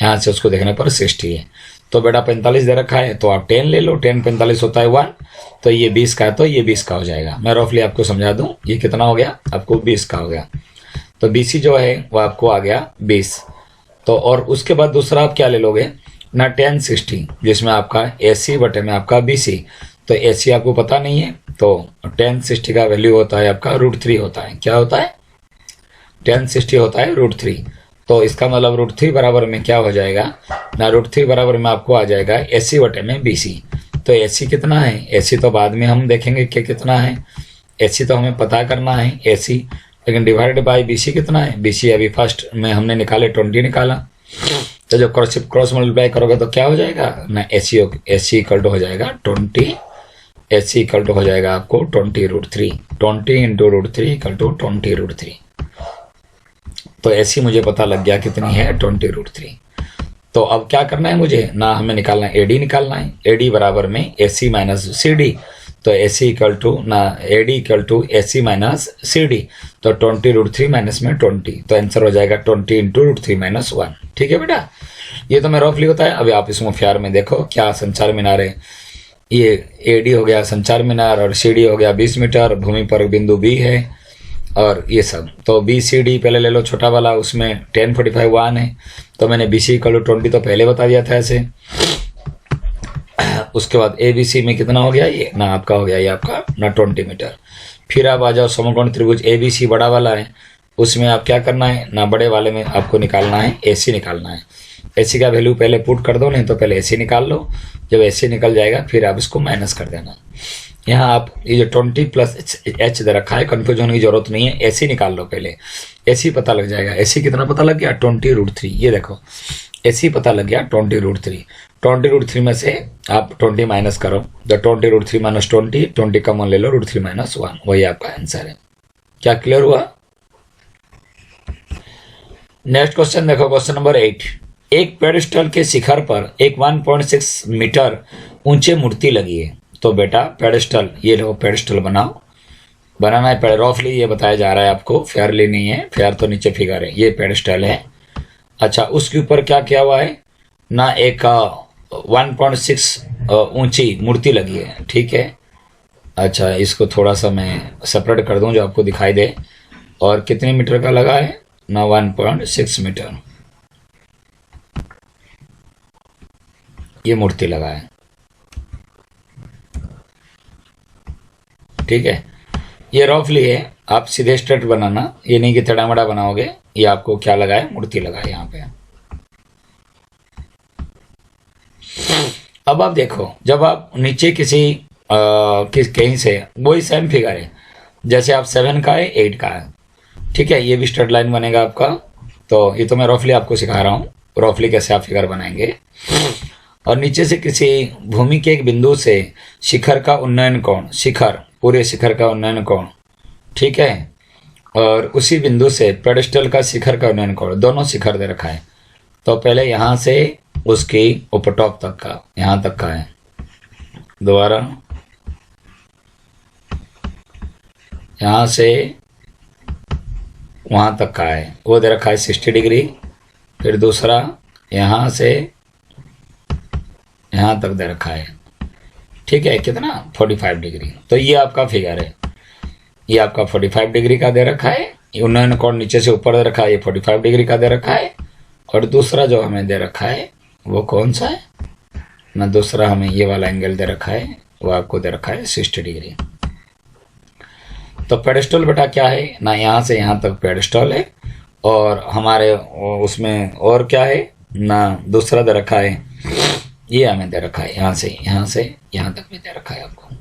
यहाँ से उसको देखने पर 60 है। तो बेटा 45 दे रखा है तो आप 10 ले लो, 10 45 होता है 1, तो ये 20 का है, तो ये 20 का हो जाएगा। मैं रफली आपको समझा दूं, ये कितना हो गया आपको, 20 का हो गया। तो BC जो है वो आपको आ गया 20। तो और उसके बाद दूसरा आप क्या ले लोगे ना, 10 60, जिसमें आपका AC बटे में आपका BC। तो AC आपको पता नहीं है, तो 10 60 का वैल्यू होता है आपका √3 होता है। क्या होता है, 10 60 होता है √3। तो इसका मतलब √3 बराबर में क्या हो जाएगा ना, √3 बराबर में आपको आ जाएगा AC बटे में BC। तो AC कितना है, AC तो बाद में हम देखेंगे कि कितना है, AC तो हमें पता करना है AC, लेकिन डिवाइडेड बाय BC कितना है, BC अभी फर्स्ट में हमने निकाले 20 निकाला। तो जब क्रॉस मल्टीप्लाई करोगे तो क्या हो जाएगा ना, AC इक्वल टू हो जाएगा 20, AC इक्वल टू हो जाएगा आपको 20√3, 20 इंटू √3 इक्वल टू 20√3। तो AC मुझे पता लग गया कितनी है, 20√3। तो अब क्या करना है मुझे ना, हमें निकालना है AD निकालना है। AD बराबर में AC माइनस CD। तो AC इक्वल टू ना, AD equal to AC minus CD। तो 20√3 माइनस में 20, तो आंसर हो जाएगा 20 इंटू √3 माइनस 1। ठीक है बेटा, ये तो मैं रफली होता है। अभी आप इसमें फ्यार में देखो क्या संचार मीनार है, ये AD हो गया संचार मीनार, और CD हो गया 20 मीटर, भूमि पर बिंदु B है, और ये सब। तो BCD पहले ले लो छोटा वाला, उसमें 10 45 1 है। तो मैंने BC इक्वल टू 20 तो पहले बता दिया था ऐसे। उसके बाद ABC में कितना हो गया, ये ना आपका हो गया ये आपका ना 20 मीटर। फिर आप आ जाओ समकोण त्रिभुज ABC बड़ा वाला है, उसमें आप क्या करना है ना, बड़े वाले में आपको निकालना है AC निकालना है। AC का वैल्यू पहले पुट कर दो, नहीं तो पहले AC निकाल लो। जब AC निकल जाएगा फिर आप इसको माइनस कर देना। यहाँ आप ये जो 20 प्लस H दे रखा है, कंफ्यूज होने की जरूरत नहीं है, AC निकाल लो पहले, AC पता लग जाएगा। AC कितना पता लग गया, 20√3। ये देखो AC पता लग गया 20√3। 20√3 में से आप 20 माइनस करो, तो 20√3 माइनस 20 कॉमन ले लो, √3 माइनस 1, वही आपका आंसर है। क्या क्लियर हुआ? नेक्स्ट क्वेश्चन देखो, क्वेश्चन नंबर 8। एक पेडिस्टल के शिखर पर एक 1.6 मीटर ऊंचे मूर्ति लगी है। तो बेटा पेडिस्टल, ये लो पेडिस्टल बनाओ, बनाना है रफली, ये बताया जा रहा है आपको, फेयरली नहीं है, फेयर तो नीचे फिगर है, ये पेडिस्टल है। अच्छा, उसके ऊपर क्या किया हुआ है ना, एक 1.6 ऊंची मूर्ति लगी है, ठीक है। अच्छा, इसको थोड़ा सा मैं सेपरेट कर दूं जो आपको दिखाई दे। और कितने मीटर का लगा है ना, 1.6 मीटर ये मूर्ति लगा है, ठीक है। ये रफली है, आप सीधे स्ट्रेट बनाना, ये नहीं कि टेढ़ा-मेढ़ा बनाओगे। ये आपको क्या लगा है, मूर्ति लगा है यहाँ पे। अब आप देखो, जब आप नीचे कहीं से, वही सेम फिगर है, जैसे आप 7 का है 8 का है, ठीक है। ये भी स्ट्रेट लाइन बनेगा आपका। तो ये तो मैं रफली आपको सिखा रहा हूँ, रफली कैसे आप फिगर बनाएंगे। और नीचे से किसी भूमि के एक बिंदु से शिखर का उन्नयन कोण, शिखर पूरे शिखर का उन्नयन कोण, ठीक है। और उसी बिंदु से पेडिस्टल का शिखर का उन्नयन कोण, दोनों शिखर दे रखा है। तो पहले यहाँ से उसकी ऊपर टॉप तक का, यहाँ तक का है, दोबारा यहाँ से वहाँ तक का है, वो दे रखा है 60 डिग्री। फिर दूसरा यहाँ से यहाँ तक दे रखा है, ठीक है, कितना 45 डिग्री। तो ये आपका फिगर है, ये आपका 45 डिग्री का दे रखा है। उन्नयन कोण नीचे से ऊपर दे रखा है, ये 45 डिग्री का दे रखा है। और दूसरा जो हमें दे रखा है वो कौन सा है ना, दूसरा हमें ये वाला एंगल दे रखा है, वो आपको दे रखा है 60 डिग्री। तो पेडिस्टल बेटा क्या है ना, यहाँ से यहाँ तक पेडिस्टल है। और हमारे उसमें और क्या है ना, दूसरा दे रखा है, ये हमें दे रखा है, यहाँ से यहाँ तक भी दे रखा है आपको।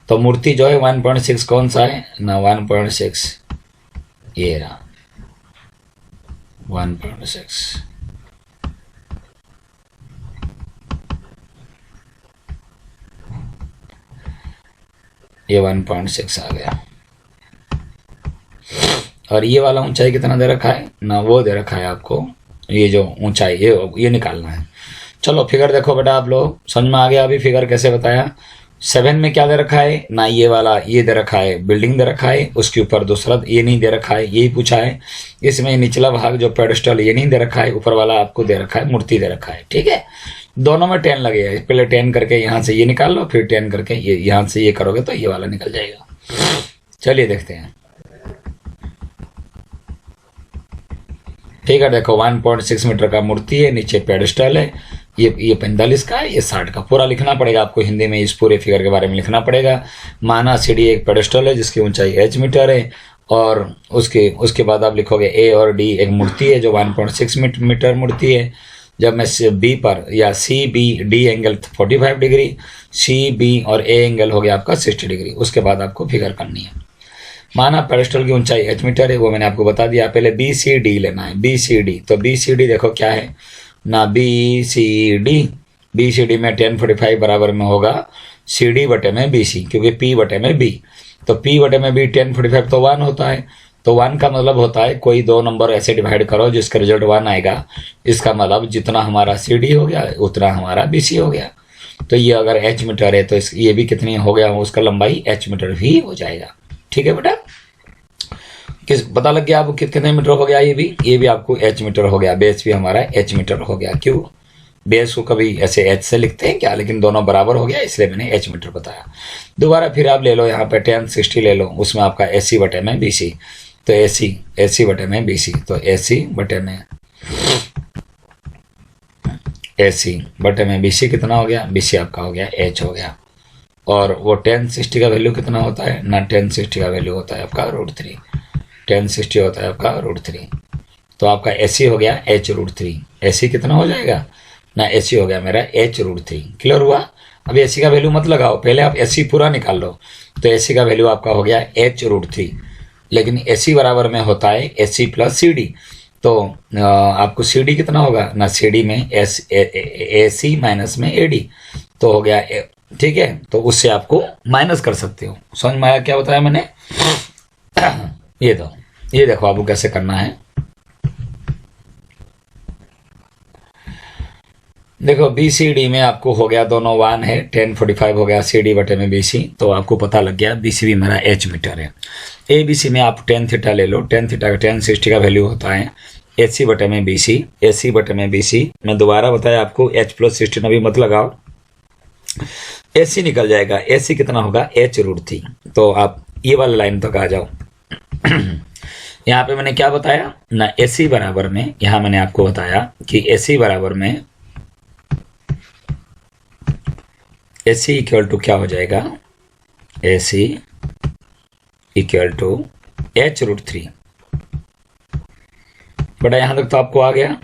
तो मूर्ति जो है 1.6 कौन सा है ना, 1.6 ये रहा 1.6। ये 1.6 आ गया। और ये वाला ऊंचाई कितना दे रखा है ना, वो दे रखा है आपको, ये जो ऊंचाई ये निकालना है। चलो फिगर देखो बेटा, आप लोग समझ में आ गया अभी फिगर कैसे बताया। 7 में क्या दे रखा है ना, ये वाला ये दे रखा है, बिल्डिंग दे रखा है, उसके ऊपर दूसरा ये नहीं दे रखा है, यही पूछा है। इसमें निचला भाग जो पेडेस्टल ये नहीं दे रखा है, ऊपर वाला आपको दे रखा है, मूर्ति दे रखा है। ठीक है, दोनों में 10 लगेगा। पहले 10 करके यहाँ से ये निकाल लो, फिर 10 करके ये यहाँ से ये करोगे तो ये वाला निकल जाएगा। चलिए देखते हैं। ठीक है, देखो 1.6 मीटर का मूर्ति है, नीचे पेडेस्टल है, ये 45 का है, ये 60 का। पूरा लिखना पड़ेगा आपको हिंदी में, इस पूरे फिगर के बारे में लिखना पड़ेगा। माना सीढ़ी एक पेडेस्टल है जिसकी ऊंचाई h मीटर है, और उसके बाद आप लिखोगे ए और डी एक मूर्ति है जो 1.6 मीटर मूर्ति है। जब मैं बी पर या सी बी डी एंगल 45 डिग्री, सी बी और ए एंगल हो गया आपका 60 डिग्री। उसके बाद आपको फिगर करनी है। माना पेडेस्टल की ऊंचाई h मीटर है, वो मैंने आपको बता दिया। पहले बी सी डी लेना है, बी सी डी। तो बी सी डी देखो क्या है ना, बी सी डी में 1045 बराबर में होगा सी डी बटे में बी सी, क्योंकि पी बटे में बी। तो पी बटे में बी 1045 तो 1 होता है। तो 1 का मतलब होता है कोई दो नंबर ऐसे डिवाइड करो जिसका रिजल्ट 1 आएगा। इसका मतलब जितना हमारा सी डी हो गया उतना हमारा बी सी हो गया। तो ये अगर h मीटर है तो ये भी कितनी हो गया, उसका लंबाई h मीटर भी हो जाएगा। ठीक है बेटा, किस पता लग गया आपको कितने मीटर हो गया। ये भी आपको h मीटर हो गया। बेस भी हमारा h मीटर हो गया। क्यों, बेस को कभी ऐसे h से लिखते हैं क्या, लेकिन दोनों बराबर हो गया इसलिए मैंने h मीटर बताया। दोबारा फिर आप ले लो यहाँ पे 1060 ले लो, उसमें आपका AC बटे में BC। तो AC बटे में BC, तो AC बटे में BC कितना हो गया, BC आपका हो गया h हो गया। और वो 1060 का वैल्यू कितना होता है ना, 1060 का वैल्यू होता है आपका √3। 1060 होता है आपका √3। तो आपका AC हो गया h√3। AC कितना हो जाएगा ना, AC हो गया मेरा h√3। क्लियर हुआ। अब AC का वैल्यू मत लगाओ, पहले आप AC पूरा निकाल लो। तो AC का वैल्यू आपका हो गया h√3, लेकिन AC बराबर में होता है AC प्लस CD। तो आपको CD कितना होगा ना, CD में AC माइनस में AD तो हो गया। ठीक है, तो उससे आपको माइनस कर सकते हो। समझ में आया क्या बताया मैंने। ये देखो आपको कैसे करना है। देखो BCD में आपको हो गया, दोनों 1 है, 1045 हो गया CD बटे में BC। तो आपको पता लग गया BC भी मेरा h मीटर है। ABC में आप tan थीटा ले लो, tan थीटा का 1060 का वैल्यू होता है AC बटे में BC। AC बटे में BC मैं दोबारा बताया आपको, h प्लस 16 अभी मत लगाओ, AC निकल जाएगा। AC कितना होगा h√3। तो आप ये वाला लाइन तक आ जाओ। यहाँ पे मैंने क्या बताया ना, AC बराबर में, यहाँ मैंने आपको बताया कि AC बराबर में AC इक्वल टू क्या हो जाएगा, AC इक्वल टू h√3। बड़ा यहाँ तक तो आपको आ गया।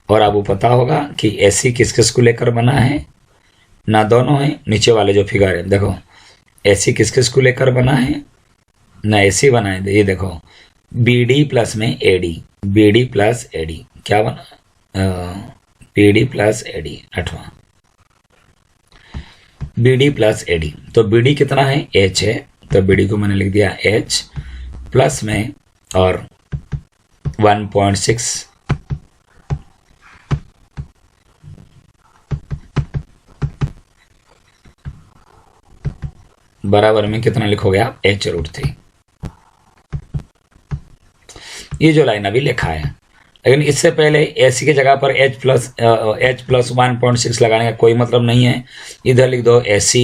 और आपको पता होगा कि AC किस किस को लेकर बना है ना, दोनों है। नीचे वाले जो फिगर है देखो, AC किस किस को लेकर बना है ना, AC बना है। ये देखो BD प्लस में AD, BD प्लस AD क्या बना, BD plus AD 8वां, BD plus AD। तो BD कितना है H है, तो BD को मैंने लिख दिया H प्लस में और 1.6 बराबर में कितना लिखोगे आप h√3। ये जो लाइन अभी लिखा है, लेकिन इससे पहले AC की जगह पर h प्लस 1.6 लगाने का कोई मतलब नहीं है। इधर लिख दो AC,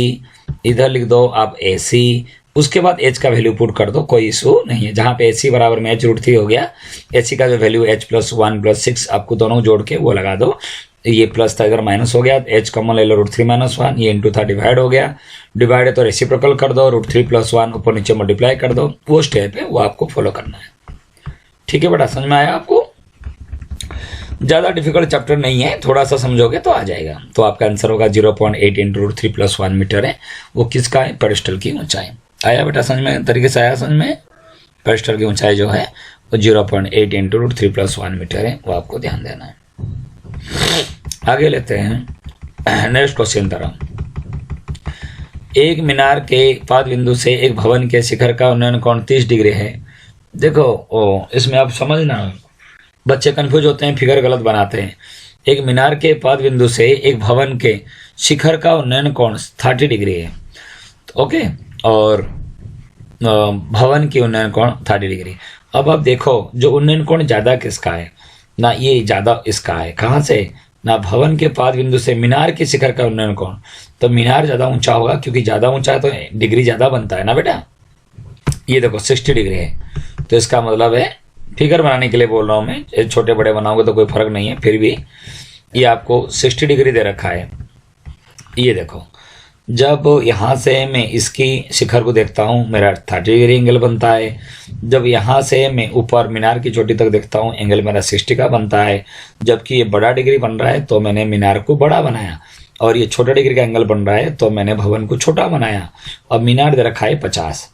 इधर लिख दो आप AC, उसके बाद h का वैल्यू पुट कर दो, कोई इशू नहीं है। जहां पे AC बराबर में h√3 हो गया, AC का जो वैल्यू h प्लस 1 प्लस 6 आपको दोनों जोड़ के वो लगा दो। ये प्लस था, इधर माइनस हो गया, h कॉमन ले लो, √3 - 1, ये इंटू था, डिवाइड हो गया। डिवाइड है तो रेसिप्रोकल कर दो, √3 + 1 ऊपर नीचे मल्टीप्लाई कर दो। वो स्टेप है, वो आपको फॉलो करना है। ठीक है बेटा, समझ में आया आपको। ज़्यादा डिफिकल्ट चैप्टर नहीं है, थोड़ा सा समझोगे तो आ जाएगा। तो आपका आंसर होगा 0.8 इंटू रूट 3 प्लस 1 मीटर है। वो किसका है? पेरिस्टल की ऊंचाई। आया बेटा समझ में? तरीके से आया समझ में? पेरिस्टल की ऊंचाई जो है वो 0.8 इंटू रूट 3 प्लस 1 मीटर है, वो आपको ध्यान देना है। आगे लेते हैं नेक्स्ट क्वेश्चन तरफ। एक मीनार के पाद बिंदु से एक भवन के शिखर का उन्नयन कोण 30 डिग्री है। देखो इसमें आप समझना, बच्चे कंफ्यूज होते हैं, फिगर गलत बनाते हैं। एक मीनार के पाद बिंदु से एक भवन के शिखर का उन्नयन कोण 30 डिग्री है, ओके, और भवन की उन्नयन कोण 30 डिग्री। अब आप देखो जो उन्नयन कोण ज्यादा किसका है ना, ये ज्यादा इसका है। कहाँ से? ना भवन के पाद बिंदु से मीनार के शिखर का उन्नयन कोण, तो मीनार ज्यादा ऊंचा होगा, क्योंकि ज्यादा ऊंचा है तो डिग्री ज्यादा बनता है ना बेटा। ये देखो 60 डिग्री है, तो इसका मतलब है, फिगर बनाने के लिए बोल रहा हूं मैं, छोटे बड़े बनाओगे तो कोई फर्क नहीं है, फिर भी ये आपको 60 डिग्री दे रखा है। ये देखो जब यहाँ से मैं इसकी शिखर को देखता हूँ मेरा 30 डिग्री एंगल बनता है। जब यहाँ से मैं ऊपर मीनार की चोटी तक देखता हूँ एंगल मेरा 60 का बनता है। जबकि ये बड़ा डिग्री बन रहा है तो मैंने मीनार को बड़ा बनाया, और ये छोटा डिग्री का एंगल बन रहा है तो मैंने भवन को छोटा बनाया। अब मीनार दे रखा है 50,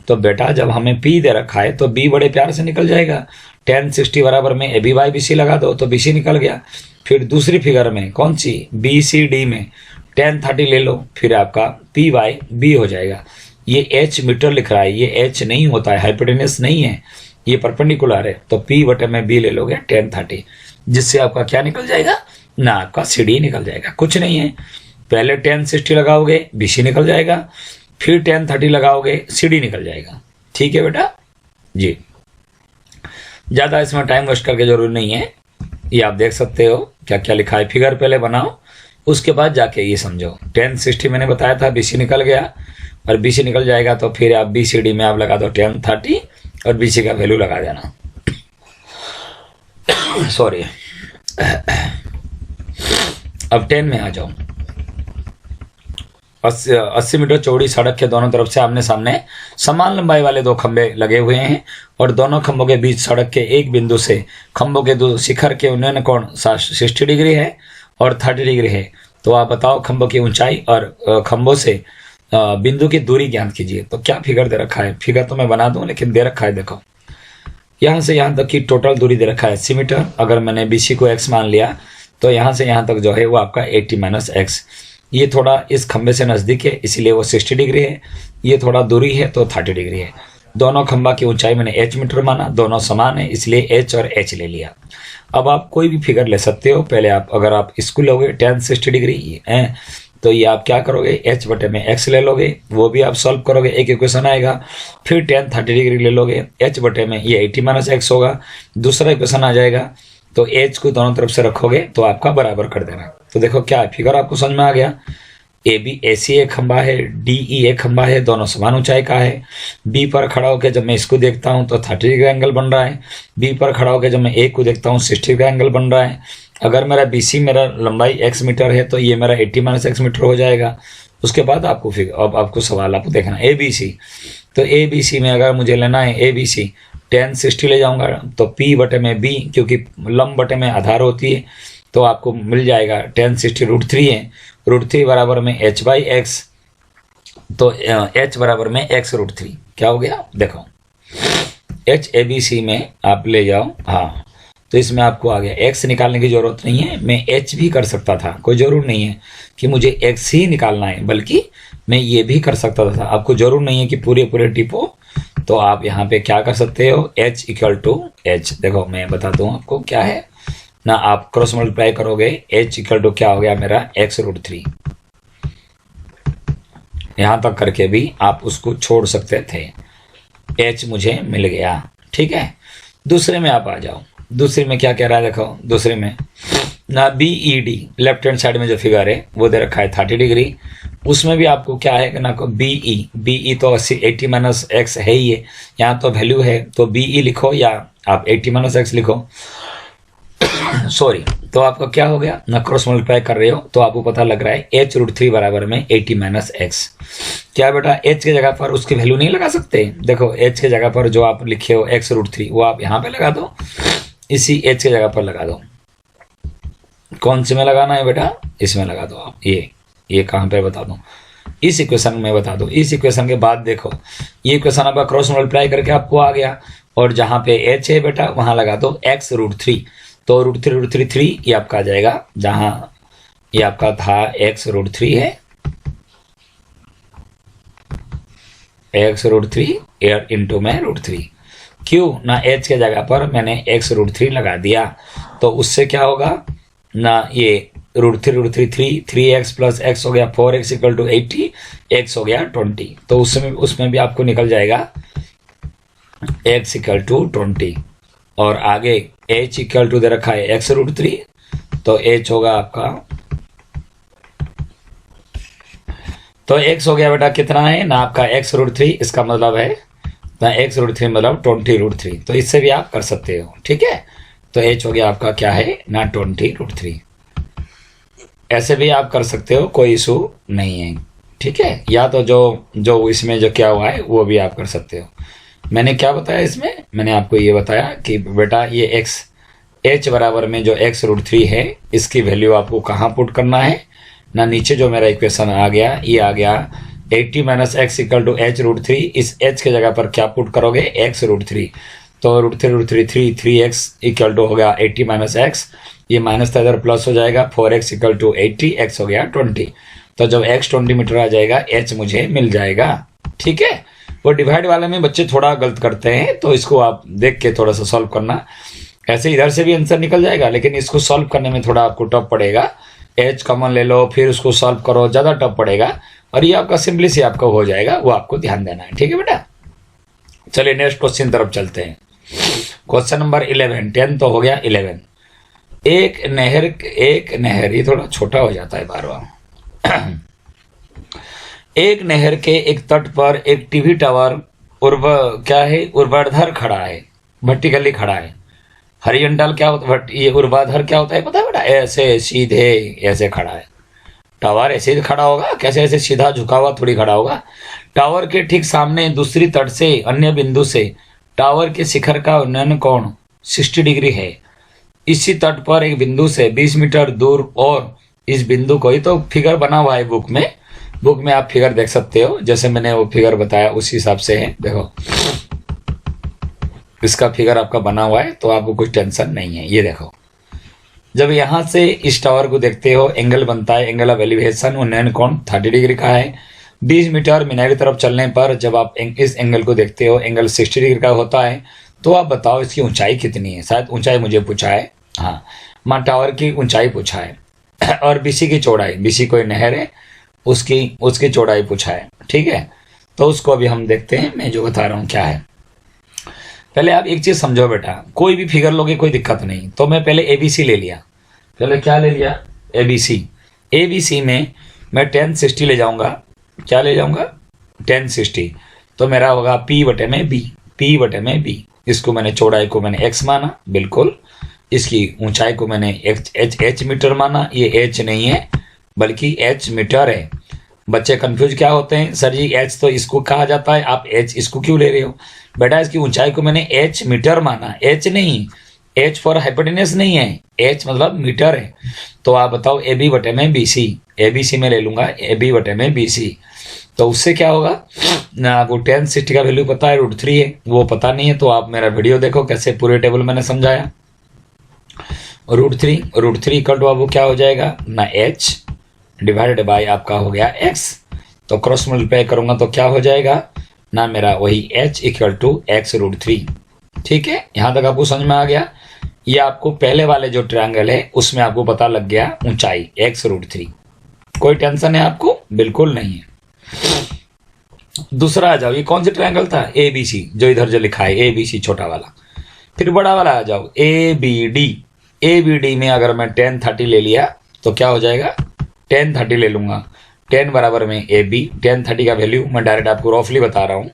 तो बेटा जब हमें पी दे रखा है तो बी बड़े प्यार से निकल जाएगा। tan 60 बराबर में AB बाई BC लगा दो तो BC निकल गया। फिर दूसरी फिगर में कौन सी? BCD में tan 30 ले लो, फिर आपका P बाई B हो जाएगा। ये H मीटर लिख रहा है, ये H नहीं होता है, हाइपोटेनस नहीं है, ये परपेंडिकुलर है, तो P बटे में B ले लोगे tan 30, जिससे आपका क्या निकल जाएगा ना, आपका CD निकल जाएगा। कुछ नहीं है, पहले tan 60 लगाओगे BC निकल जाएगा, फिर tan 30 लगाओगे CD निकल जाएगा। ठीक है बेटा जी, ज्यादा इसमें टाइम वेस्ट करके जरूरी नहीं है। ये आप देख सकते हो क्या क्या लिखा है, फिगर पहले बनाओ, उसके बाद जाके ये समझो। tan 60 मैंने बताया था, BC निकल गया, और BC निकल जाएगा तो फिर आप BCD में आप लगा दो tan 30 और BC का वैल्यू लगा देना। सॉरी, अब 10 में आ जाओ। 80 मीटर चौड़ी सड़क के दोनों तरफ से आमने सामने समान लंबाई वाले 2 खंभे लगे हुए हैं, और दोनों खंभों के बीच सड़क के एक बिंदु से खंभों के 2 शिखर के उन्नयन कोण 60 डिग्री है और 30 डिग्री है। तो आप बताओ खंभों की ऊंचाई और खंभों से बिंदु की दूरी ज्ञात कीजिए। तो क्या फिगर दे रखा है? फिगर तो मैं बना दूं, लेकिन दे रखा है, देखो यहां से यहां तक की टोटल दूरी दे रखा है 80 मीटर। अगर मैंने BC को x मान लिया तो यहां से यहां तक जो है वो आपका 80 - x। ये थोड़ा इस खंबे से नजदीक है इसलिए वो 60 डिग्री है, ये थोड़ा दूरी है तो 30 डिग्री है। दोनों खंबा की ऊंचाई मैंने h मीटर माना, दोनों समान है इसलिए h और h ले लिया। अब आप कोई भी फिगर ले सकते हो। पहले आप अगर आप इसको लोगे tan 60 डिग्री है तो ये आप क्या करोगे, h बटे में x ले लोगे, वो भी आप सॉल्व करोगे, एक इक्वेशन आएगा। फिर tan 30 डिग्री ले लोगे, h बटे में ये 80 - x होगा, दूसरा इक्वेशन आ जाएगा। तो h को दोनों तरफ से रखोगे तो आपका बराबर कर देना। तो देखो क्या फिगर आपको समझ में आ गया। AC एक खंबा है, DE एक खंबा है, दोनों समान ऊंचाई का है। B पर खड़ा होकर जब मैं इसको देखता हूं तो 30 डिग्री एंगल बन रहा है। B पर खड़ा होकर जब मैं A को देखता हूं 60 डिग्री एंगल बन रहा है। अगर मेरा BC मेरा लंबाई x मीटर है तो ये मेरा 80 - x मीटर हो जाएगा। उसके बाद आपको अब आपको सवाल आपको देखना ABC। तो ABC में अगर मुझे लेना है ABC tan 60 ले जाऊंगा तो P बटे में B, क्योंकि लंब बटे में आधार होती है, तो आपको मिल जाएगा tan 60 √3 है, √3 बराबर में h बाई x, तो h बराबर में x √3 क्या हो गया देखो। h ABC में आप ले जाओ, हाँ, तो इसमें आपको आ गया। x निकालने की जरूरत नहीं है, मैं h भी कर सकता था, कोई जरूर नहीं है कि मुझे x ही निकालना है, बल्कि मैं ये भी कर सकता था। आपको जरूर नहीं है कि पूरे टिपो, तो आप यहाँ पे क्या कर सकते हो, h = h। देखो मैं बताता हूँ आपको क्या है ना, आप क्रॉस मल्टीप्लाई करोगे, h = क्या हो गया मेरा x √3। यहां तक करके भी आप उसको छोड़ सकते थे, h मुझे मिल गया। ठीक है, दूसरे में आप आ जाओ। दूसरे में क्या कह रहा है देखो, दूसरे में ना BED लेफ्ट हैंड साइड में जो फिगर है वो दे रखा है 30 डिग्री। उसमें भी आपको क्या है ना, BE तो 80 - x है ही है, यहाँ तो वैल्यू है, तो BE लिखो या आप 80 - x लिखो। सॉरी, तो आपका क्या हो गया ना, क्रॉस मल्टीप्लाई कर रहे हो तो आपको पता लग रहा है h √3 बराबर में 80 - x। क्या बेटा h के जगह पर उसकी वैल्यू नहीं लगा सकते? देखो h के जगह पर जो आप लिखे हो x √3 वो आप यहाँ पे लगा दो, इसी h के जगह पर लगा दो। कौन से में लगाना है बेटा, इसमें लगा दो आप। ये कहाँ पे बता दूं, इस इक्वेशन में बता दो। इस इक्वेशन के बाद देखो ये इक्वेशन आपका क्रॉस मल्टीप्लाई करके आपको आ गया, और जहाँ पे h है बेटा वहाँ लगा दो x√3। तो √3 ये आपका आ जाएगा, जहाँ ये आपका था x√3 है, x√3 इंटू में √3। क्यों ना h के जगह पर मैंने x√3 लगा दिया, तो उससे क्या होगा ना, ये √3 3x प्लस x हो गया 4x इक्वल टू 80, x हो गया 20। तो उसमें भी आपको निकल जाएगा x इक्वल टू 20, और आगे h इक्वल टू दे रखा है x√3, तो h होगा आपका, तो x हो गया बेटा कितना है ना आपका x√3, इसका मतलब है ना x√3 मतलब 20√3। तो इससे भी आप कर सकते हो, ठीक है। तो h हो गया आपका क्या है ना 20√3। ऐसे भी आप कर सकते हो, कोई इशू नहीं है, ठीक है। या तो जो इसमें जो क्या हुआ है वो भी आप कर सकते हो। मैंने क्या बताया इसमें, मैंने आपको ये बताया कि बेटा ये h बराबर में जो x√3 है इसकी वैल्यू आपको कहाँ पुट करना है ना, नीचे जो मेरा इक्वेशन आ गया ये आ गया 80 minus x equal to h√3। इस h के जगह पर क्या पुट करोगे x√3, तो √3 3x इक्वल टू हो गया 80 माइनस x, ये माइनस था इधर प्लस हो जाएगा 4x इक्वल टू 80, x हो गया 20। तो जब x 20 मीटर आ जाएगा h मुझे मिल जाएगा, ठीक है। वो डिवाइड वाले में बच्चे थोड़ा गलत करते हैं, तो इसको आप देख के थोड़ा सा सॉल्व करना। ऐसे इधर से भी आंसर निकल जाएगा, लेकिन इसको सॉल्व करने में थोड़ा आपको टफ पड़ेगा। h कॉमन ले लो फिर उसको सॉल्व करो, ज़्यादा टफ पड़ेगा, और ये आपका सिंपली से आपका हो जाएगा, वो आपको ध्यान देना है, ठीक है बेटा। चलिए नेक्स्ट क्वेश्चन तरफ चलते हैं। क्वेश्चन नंबर 11, 10 तो हो गया 11। एक नहर, ये थोड़ा छोटा हो जाता है बार बार। एक नहर के एक तट पर एक टीवी टावर ऊर्ध्वाधर खड़ा है, वर्टिकली खड़ा है। हॉरिजॉन्टल क्या होता है, ये ऊर्ध्वाधर क्या होता है पता है बेटा, ऐसे सीधे ऐसे खड़ा है। टावर ऐसे ही खड़ा होगा, कैसे ऐसे सीधा झुका हुआ थोड़ी खड़ा होगा। टावर के ठीक सामने दूसरी तट से अन्य बिंदु से टावर के शिखर का उन्नयन कोण 60 डिग्री है। इसी तट पर एक बिंदु से 20 मीटर दूर, और इस बिंदु को ही तो फिगर बना हुआ है बुक में आप फिगर देख सकते हो, जैसे मैंने वो फिगर बताया उसी हिसाब से है। देखो इसका फिगर आपका बना हुआ है, तो आपको कुछ टेंशन नहीं है। ये देखो जब यहां से इस टावर को देखते हो एंगल बनता है, एंगल ऑफ एलिवेशन उन्नयन कोण 30 डिग्री का है। 20 मीटर मीनार तरफ चलने पर जब आप इस एंगल को देखते हो एंगल 60 डिग्री का होता है। तो आप बताओ इसकी ऊंचाई कितनी है, शायद ऊंचाई मुझे पूछा है, हाँ मां टावर की ऊंचाई पूछा है, और बीसी की चौड़ाई, बीसी कोई नहर है उसकी चौड़ाई पूछा है, ठीक है। तो उसको अभी हम देखते हैं, मैं जो बता रहा हूँ क्या है। पहले आप एक चीज समझो बेटा, कोई भी फिगर लोगे कोई दिक्कत नहीं। तो मैं पहले एबीसी ले लिया, पहले क्या ले लिया एबीसी में मैं 1060 ले जाऊंगा। क्या ले जाऊंगा 1060, तो मेरा होगा P बटे में B। इसको मैंने चौड़ाई को मैंने x माना, बिल्कुल। इसकी ऊंचाई को मैंने h मीटर माना, ये h नहीं है बल्कि h मीटर है। बच्चे कंफ्यूज क्या होते हैं, सर जी h तो इसको कहा जाता है, आप h इसको क्यों ले रहे हो बेटा। इसकी ऊंचाई को मैंने h मीटर माना, h नहीं, h फॉर हाइपोटेनस नहीं है, h मतलब मीटर है। तो आप बताओ AB बटे में BC, ABC में ले लूंगा AB बटे में BC। तो उससे क्या होगा ना, आपको 1060 का वैल्यू पता है, √3 है, वो पता नहीं है तो आप मेरा वीडियो देखो कैसे पूरे टेबल मैंने समझाया। √3 इक्वल टू आपको क्या हो जाएगा ना h डिवाइडेड बाय आपका हो गया x। तो क्रॉस मल्टीप्लाई करूंगा तो क्या हो जाएगा ना, मेरा वही h इक्वल टू x√3, ठीक है। यहां तक आपको समझ में आ गया। ये आपको पहले वाले जो ट्रायंगल है उसमें आपको पता लग गया ऊंचाई x√3, कोई टेंशन है आपको, बिल्कुल नहीं है। दूसरा आ जाओ, ये कौन सा ट्रायंगल था ABC, जो इधर जो लिखा है ABC छोटा वाला। फिर बड़ा वाला आ जाओ ABD में अगर मैं 1030 ले लिया तो क्या हो जाएगा 1030 ले लूंगा, 10 बराबर में AB। 1030 का वैल्यू मैं डायरेक्ट आपको रफली बता रहा हूँ,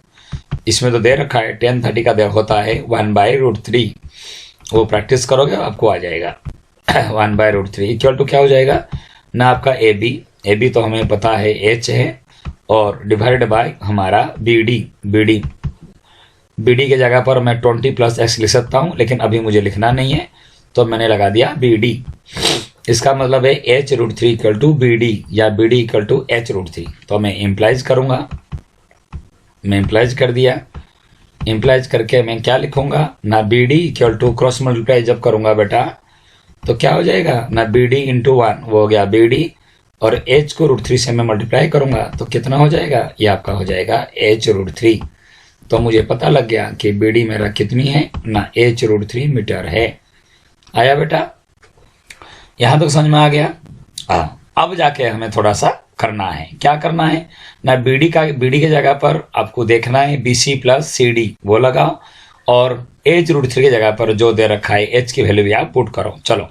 इसमें तो दे रखा है 1030 का होता है 1/√3। वो प्रैक्टिस करोगे आपको आ जाएगा 1/√3 इक्वल टू क्या हो जाएगा ना आपका AB तो हमें पता है h है, और डिवाइडेड बाय हमारा BD के जगह पर मैं 20 + x लिख सकता हूँ, लेकिन अभी मुझे लिखना नहीं है तो मैंने लगा दिया BD। इसका मतलब है h√3 इक्वल टू BD या BD इक्वल टू h√3। तो मैं इम्प्लाइज करूंगा, मैं इम्प्लाइज कर दिया। इम्प्लाइज करके मैं क्या लिखूंगा ना, BD equal to cross multiply जब करूंगा बेटा तो क्या हो जाएगा ना, BD इंटू 1 वो हो गया BD, और h को √3 से मैं मल्टीप्लाई करूंगा तो कितना हो जाएगा, ये आपका हो जाएगा h√3। तो मुझे पता लग गया कि BD मेरा कितनी है ना, h√3 मीटर है। आया बेटा, यहां तक समझ में आ गया। अब जाके हमें थोड़ा सा करना है, क्या करना है ना, BD के जगह पर आपको देखना है BC प्लस CD वो लगाओ, और h√3 की जगह पर जो दे रखा है h की वैल्यू भी आप पुट करो। चलो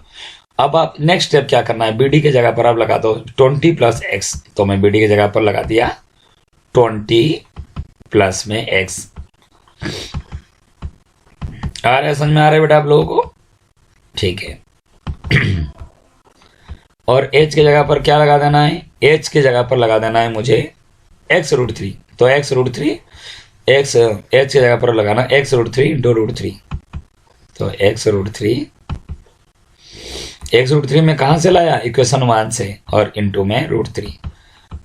अब आप नेक्स्ट स्टेप क्या करना है, BD के जगह पर आप लगा दो 20 प्लस x। तो मैं BD की जगह पर लगा दिया 20 प्लस में x। आ रहा है, समझ में आ रहा है बेटा आप लोगों को? ठीक है। और h की जगह पर क्या लगा देना है, h की जगह पर लगा देना है मुझे x√3। तो x√3 h की जगह पर लगाना x√3 इंटू √3। तो x√3 में कहां से लाया, इक्वेशन 1 से, और इंटू में √3।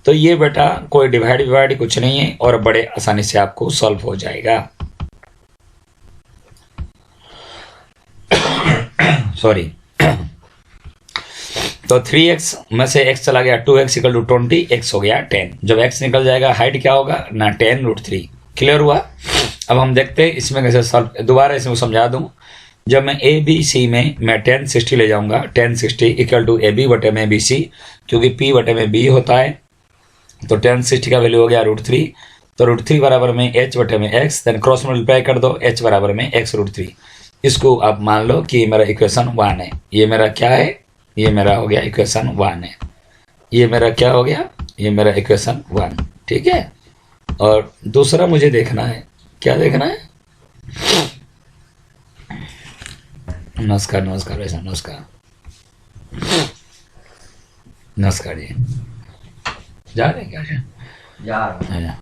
तो ये बेटा कोई डिवाइड कुछ नहीं है और बड़े आसानी से आपको सॉल्व हो जाएगा। सॉरी। तो 3x में से x चला गया, 2x इक्वल टू 20, x हो गया 10। जब x निकल जाएगा हाइट क्या होगा ना, 10√3। क्लियर हुआ? अब हम देखते हैं इसमें कैसे सॉल्व, दोबारा इसमें समझा दूं। जब मैं ABC में मैं 1060 ले जाऊंगा, 1060 इक्वल टू AB बटे में BC, क्योंकि P बटे में B होता है। तो 1060 का वैल्यू हो गया √3। तो √3 बराबर में h बटे में x, देन क्रॉस मल्टीप्लाई कर दो, h बराबर में x√3। इसको आप मान लो कि ये मेरा इक्वेशन 1 है। ये मेरा क्या है, ये मेरा हो गया इक्वेशन 1 है। ये मेरा क्या हो गया, ये मेरा इक्वेशन 1। ठीक है। और दूसरा मुझे देखना है, क्या देखना है, नमस्कार नमस्कार वैसा नमस्कार नमस्कार जी, जा रहे हैं क्या? जा रहे हैं।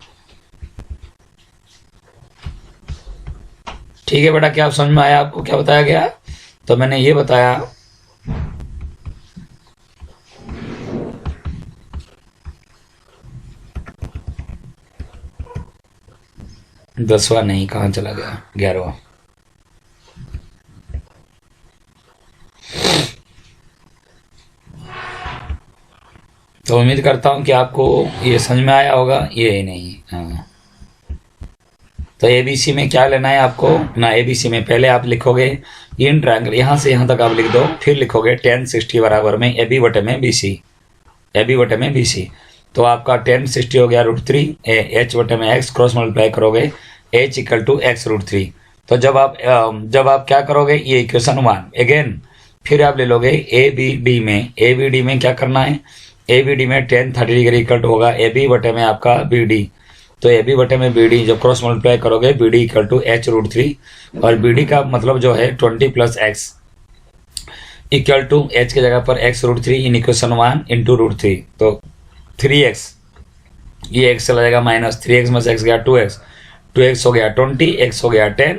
ठीक है बेटा, क्या आप समझ में आया? आपको क्या बताया गया? तो मैंने ये बताया 10वां नहीं, कहाँ चला गया, 11वां। तो उम्मीद करता हूं कि आपको ये समझ में आया होगा। ये नहीं, हाँ। तो ABC में क्या लेना है आपको ना, ABC में पहले आप लिखोगे इन ट्रायंगल, यहां से यहां तक आप लिख दो, फिर लिखोगे 1060 बराबर में AB बटे में BC, AB बटे में BC। तो आपका 1060 हो गया √3, h बटे में x, क्रॉस मल्टीप्लाई करोगे h इक्वल टू x√3। तो जब आप क्या करोगे, ये इक्वेशन 1 अगेन, फिर आप ले लोगे ABD में क्या करना है, ABD में 1030 डिग्री इक्वल टू होगा AB बटे में आपका BD। तो AB बटे में BD जब क्रॉस मल्टीप्लाई करोगे BD इक्वल टू h√3, और BD का मतलब जो है 20 plus x equal to h की जगह पर x√3 इन इक्वेशन 1 इंटू √3। तो 3x, ये x चला जाएगा माइनस, 3x में से x गया 2x हो गया 20, x हो गया 10,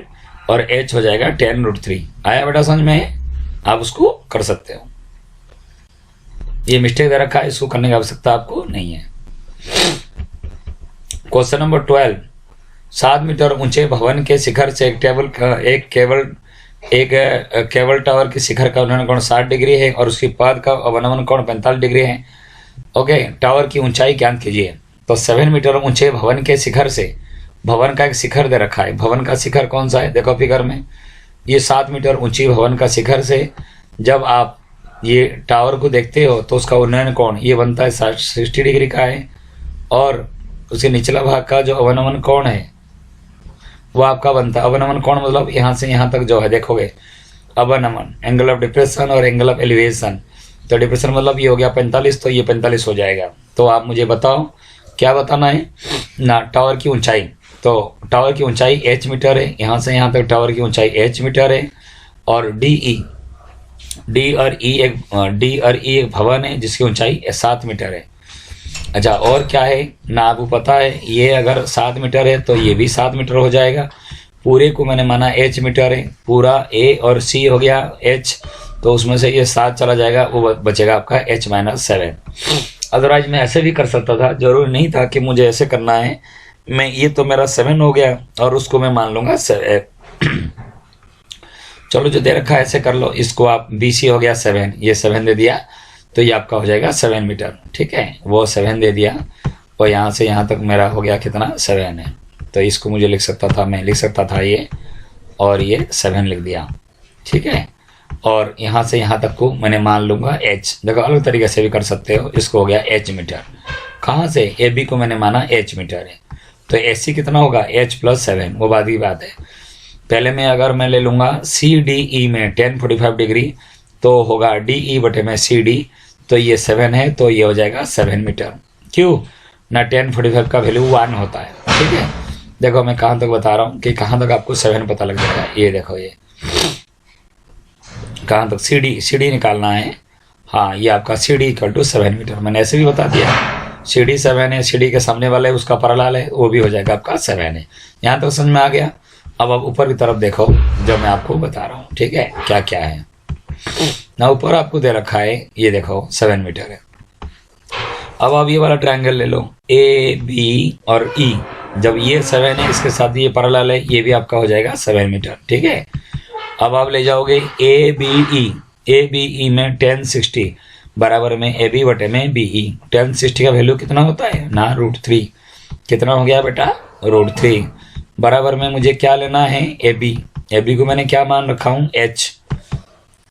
और h हो जाएगा 10√3। आया बेटा समझ में? आप उसको कर सकते हो। ये मिस्टेक दे रखा है, इसको करने की आवश्यकता आपको नहीं है। क्वेश्चन नंबर 12, 7 मीटर ऊंचे भवन के शिखर से एक केबल टावर की शिखर का उन्नयन कोण 60 डिग्री है और उसकी पाद का अवनमन कोण 45 डिग्री है। ओके, टावर की ऊंचाई ज्ञात कीजिए। तो 7 मीटर ऊंचे भवन के शिखर से, भवन का एक शिखर दे रखा है, भवन का शिखर कौन सा है, देखो फिगर में, ये 7 मीटर ऊंची भवन का शिखर से जब आप ये टावर को देखते हो तो उसका उन्नयन कोण ये बनता है 60 डिग्री का है, और उसके निचला भाग का जो अवनमन कोण है वो आपका बनता है, अवनमन कोण मतलब यहाँ से यहाँ तक जो है देखोगे, अवनमन एंगल ऑफ डिप्रेशन और एंगल ऑफ एलिवेशन। तो डिप्रेशन मतलब ये हो गया 45, तो ये 45 हो जाएगा। तो आप मुझे बताओ क्या बताना है ना, टावर की ऊंचाई। तो टावर की ऊंचाई h मीटर है, यहाँ से यहाँ तक टावर की ऊंचाई h मीटर है, और D और E एक भवन है जिसकी ऊंचाई 7 मीटर है। अच्छा, और क्या है ना, आपको पता है ये अगर 7 मीटर है तो ये भी 7 मीटर हो जाएगा। पूरे को मैंने माना h मीटर है, पूरा A और C हो गया h, तो उसमें से ये 7 चला जाएगा, वो बचेगा आपका h माइनस 7। अदरवाइज मैं ऐसे भी कर सकता था, जरूरी नहीं था कि मुझे ऐसे करना है। मैं ये तो मेरा 7 हो गया और उसको मैं मान लूँगा 7। चलो जो दे रखा है ऐसे कर लो, इसको आप BC हो गया 7, ये 7 दे दिया तो ये आपका हो जाएगा 7 मीटर। ठीक है, वो 7 दे दिया और यहाँ से यहाँ तक मेरा हो गया कितना 7 है। तो इसको मुझे लिख सकता था, मैं लिख सकता था ये, और ये 7 लिख दिया। ठीक है, और यहाँ से यहाँ तक को मैंने मान लूँगा h। देखो अलग तरीके से भी कर सकते हो, इसको हो गया h मीटर। कहाँ से? AB को मैंने माना h मीटर है, तो AC कितना होगा h प्लस 7, वो बात की बात है। पहले में अगर मैं ले लूँगा CDE में 1045 डिग्री तो होगा DE बटे में CD, तो ये 7 है तो ये हो जाएगा 7 मीटर। क्यों ना 1045 का वैल्यू 1 होता है। ठीक है, देखो मैं कहाँ तक बता रहा हूँ कि कहाँ तक आपको 7 पता लग जाएगा। ये देखो ये कहाँ तक CD निकालना है। हाँ, ये आपका CD इक्वल टू 7 मीटर, मैंने ऐसे भी बता दिया। CD 7 है, CD के सामने वाले उसका पैरेलल है, वो भी हो जाएगा आपका 7 है। यहाँ तक समझ में आ गया। अब आप ऊपर की तरफ देखो जो मैं आपको बता रहा हूँ। ठीक है, क्या क्या है ना, ऊपर आपको दे रखा है, ये देखो 7 मीटर है। अब आप ये वाला ट्रायंगल ले लो AB और E, जब ये 7 है इसके साथ ये पैरेलल है, ये भी आपका हो जाएगा 7 मीटर। ठीक है, अब आप ले जाओगे ABE में 1060 बराबर में AB बटे में BE। 1060 का वैल्यू कितना होता है ना, √3। कितना हो गया बेटा, √3 बराबर में मुझे क्या लेना है AB को मैंने क्या मान रखा हूँ h।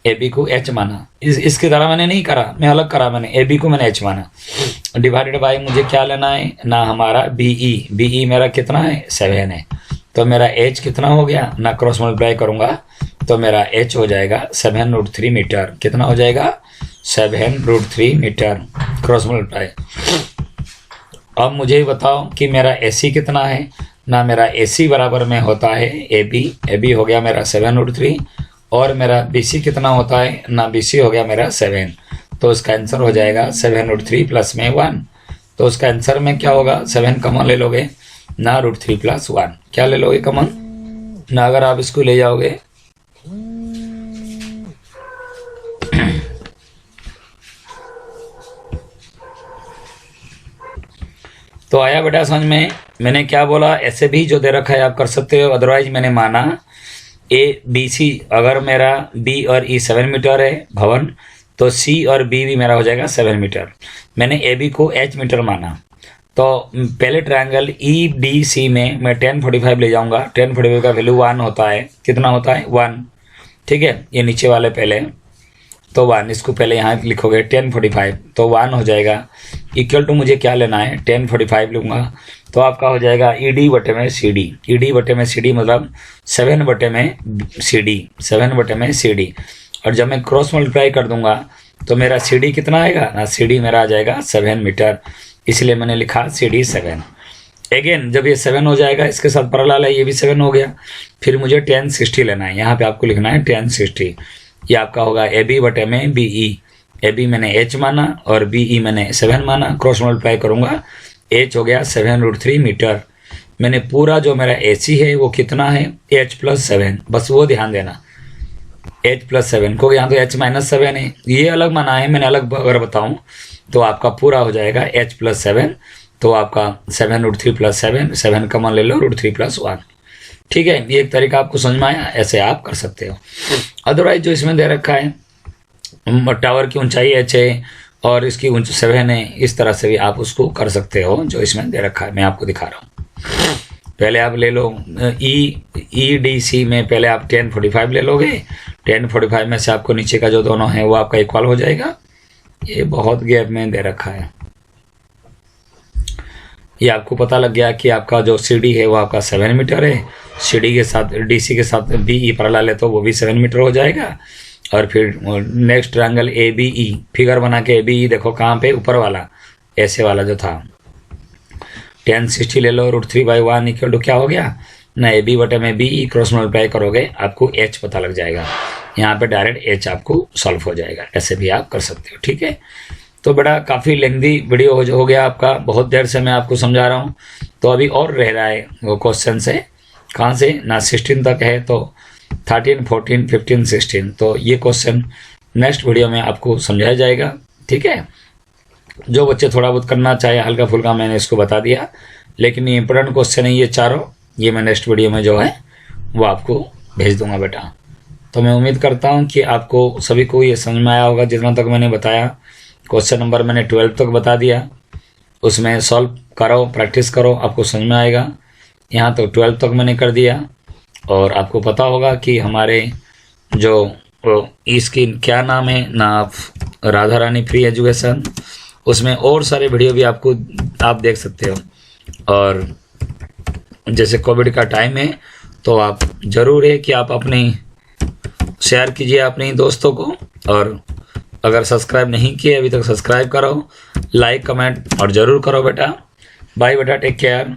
AB को h माना, इसकी तरह मैंने नहीं करा, मैं अलग करा, मैंने AB को मैंने h माना। डिवाइडेड बाय मुझे क्या लेना है ना, हमारा BE मेरा कितना है 7 है, तो मेरा h कितना हो गया ना, क्रॉस मल्टीप्लाई करूंगा तो मेरा h हो जाएगा 7√3 मीटर। कितना हो जाएगा 7√3 मीटर क्रॉस मल्टीप्लाई। अब मुझे बताओ कि मेरा AC कितना है ना, मेरा AC बराबर में होता है AB हो गया मेरा 7√3 और मेरा BC कितना होता है ना, BC हो गया मेरा 7, तो उसका आंसर हो जाएगा 7√3 प्लस में 1। तो उसका आंसर में क्या होगा, 7 कॉमन ले लोगे ना, √3 प्लस 1 क्या ले लोगे कॉमन ना, अगर आप इसको ले जाओगे तो आया बेटा समझ में। मैंने क्या बोला, ऐसे भी जो दे रखा है आप कर सकते हो, अदरवाइज मैंने माना ABC अगर मेरा B और E 7 मीटर है भवन, तो C और B भी मेरा हो जाएगा 7 मीटर। मैंने AB को h मीटर माना, तो पहले ट्रायंगल EDC में मैं 1045 ले जाऊंगा। 1045 का वैल्यू 1 होता है, कितना होता है 1। ठीक है, ये नीचे वाले पहले तो 1, इसको पहले यहाँ लिखोगे 1045 तो 1 हो जाएगा। इक्वल टू मुझे क्या लेना है 1045 लूँगा तो आपका हो जाएगा ED बटे में CD। ED बटे में CD मतलब 7 बटे में CD, 7 बटे में CD। और जब मैं क्रॉस मल्टीप्लाई कर दूंगा तो मेरा CD कितना आएगा ना, CD मेरा आ जाएगा 7 मीटर, इसलिए मैंने लिखा CD 7। अगेन जब ये 7 हो जाएगा, इसके साथ पैरेलल है, ये भी 7 हो गया, फिर मुझे 1060 लेना है। यहाँ पे आपको लिखना है 1060। ये आपका होगा AB बटे में BE। AB मैंने h माना और BE मैंने 7 माना, क्रॉस मल्टीप्लाई करूंगा, h हो गया 7√3 मीटर। मैंने पूरा जो मेरा AC है वो कितना है h प्लस 7, बस वो ध्यान देना, h प्लस 7 को यहाँ तो h माइनस 7 है, ये अलग माना है मैंने, अलग अगर बताऊं तो आपका पूरा हो जाएगा h प्लस 7, तो आपका 7√3 प्लस 7 कॉमन ले लो, √3 प्लस 1। ठीक है, ये एक तरीका आपको समझ में आया, ऐसे आप कर सकते हो। अदरवाइज जो इसमें दे रखा है टावर की ऊंचाई h है और इसकी ऊंचाई 7 है, इस तरह से भी आप उसको कर सकते हो जो इसमें दे रखा है, मैं आपको दिखा रहा हूँ। पहले आप ले लो EDC में पहले आप 1045 ले लोगे, 1045 में से आपको नीचे का जो दोनों है वो आपका इक्वल हो जाएगा। ये बहुत गैप में दे रखा है, ये आपको पता लग गया कि आपका जो CD है वो आपका 7 मीटर है, CD के साथ DC के साथ BE पैरेलल है तो वो भी 7 मीटर हो जाएगा। और फिर नेक्स्ट ट्रायंगल ABE, फिगर बना के ABE देखो कहाँ पे, ऊपर वाला ऐसे वाला जो था 1060 ले लो, √3/1 इक्वल टू क्या हो गया ना, AB बटे में BE, क्रॉस मल्टीप्लाई करोगे आपको h पता लग जाएगा, यहाँ पे डायरेक्ट h आपको सॉल्व हो जाएगा। ऐसे भी आप कर सकते हो। ठीक है, तो बेटा काफ़ी लेंथी वीडियो हो गया आपका, बहुत देर से मैं आपको समझा रहा हूँ, तो अभी और रह रहा है वो क्वेश्चन से, कहाँ से ना 16 तक है, तो 13, 14, 15, 16, तो ये क्वेश्चन नेक्स्ट वीडियो में आपको समझाया जाएगा। ठीक है, जो बच्चे थोड़ा बहुत करना चाहे हल्का फुल्का मैंने इसको बता दिया, लेकिन ये इंपॉर्टेंट क्वेश्चन है ये चारों, ये मैं नेक्स्ट वीडियो में जो है वो आपको भेज दूंगा बेटा। तो मैं उम्मीद करता हूँ कि आपको सभी को ये समझ में आया होगा। जितना तक मैंने बताया, क्वेश्चन नंबर मैंने 12 तक बता दिया, उसमें सॉल्व करो, प्रैक्टिस करो, आपको समझ में आएगा। यहाँ तो 12 तक मैंने कर दिया, और आपको पता होगा कि हमारे जो इसकी क्या नाम है ना, राधा रानी फ्री एजुकेशन, उसमें और सारे वीडियो भी आप देख सकते हो। और जैसे कोविड का टाइम है तो आप ज़रूर है कि आप अपनी शेयर कीजिए अपने दोस्तों को, और अगर सब्सक्राइब नहीं किए अभी तक सब्सक्राइब करो, लाइक कमेंट और ज़रूर करो बेटा। बाय बेटा, टेक केयर।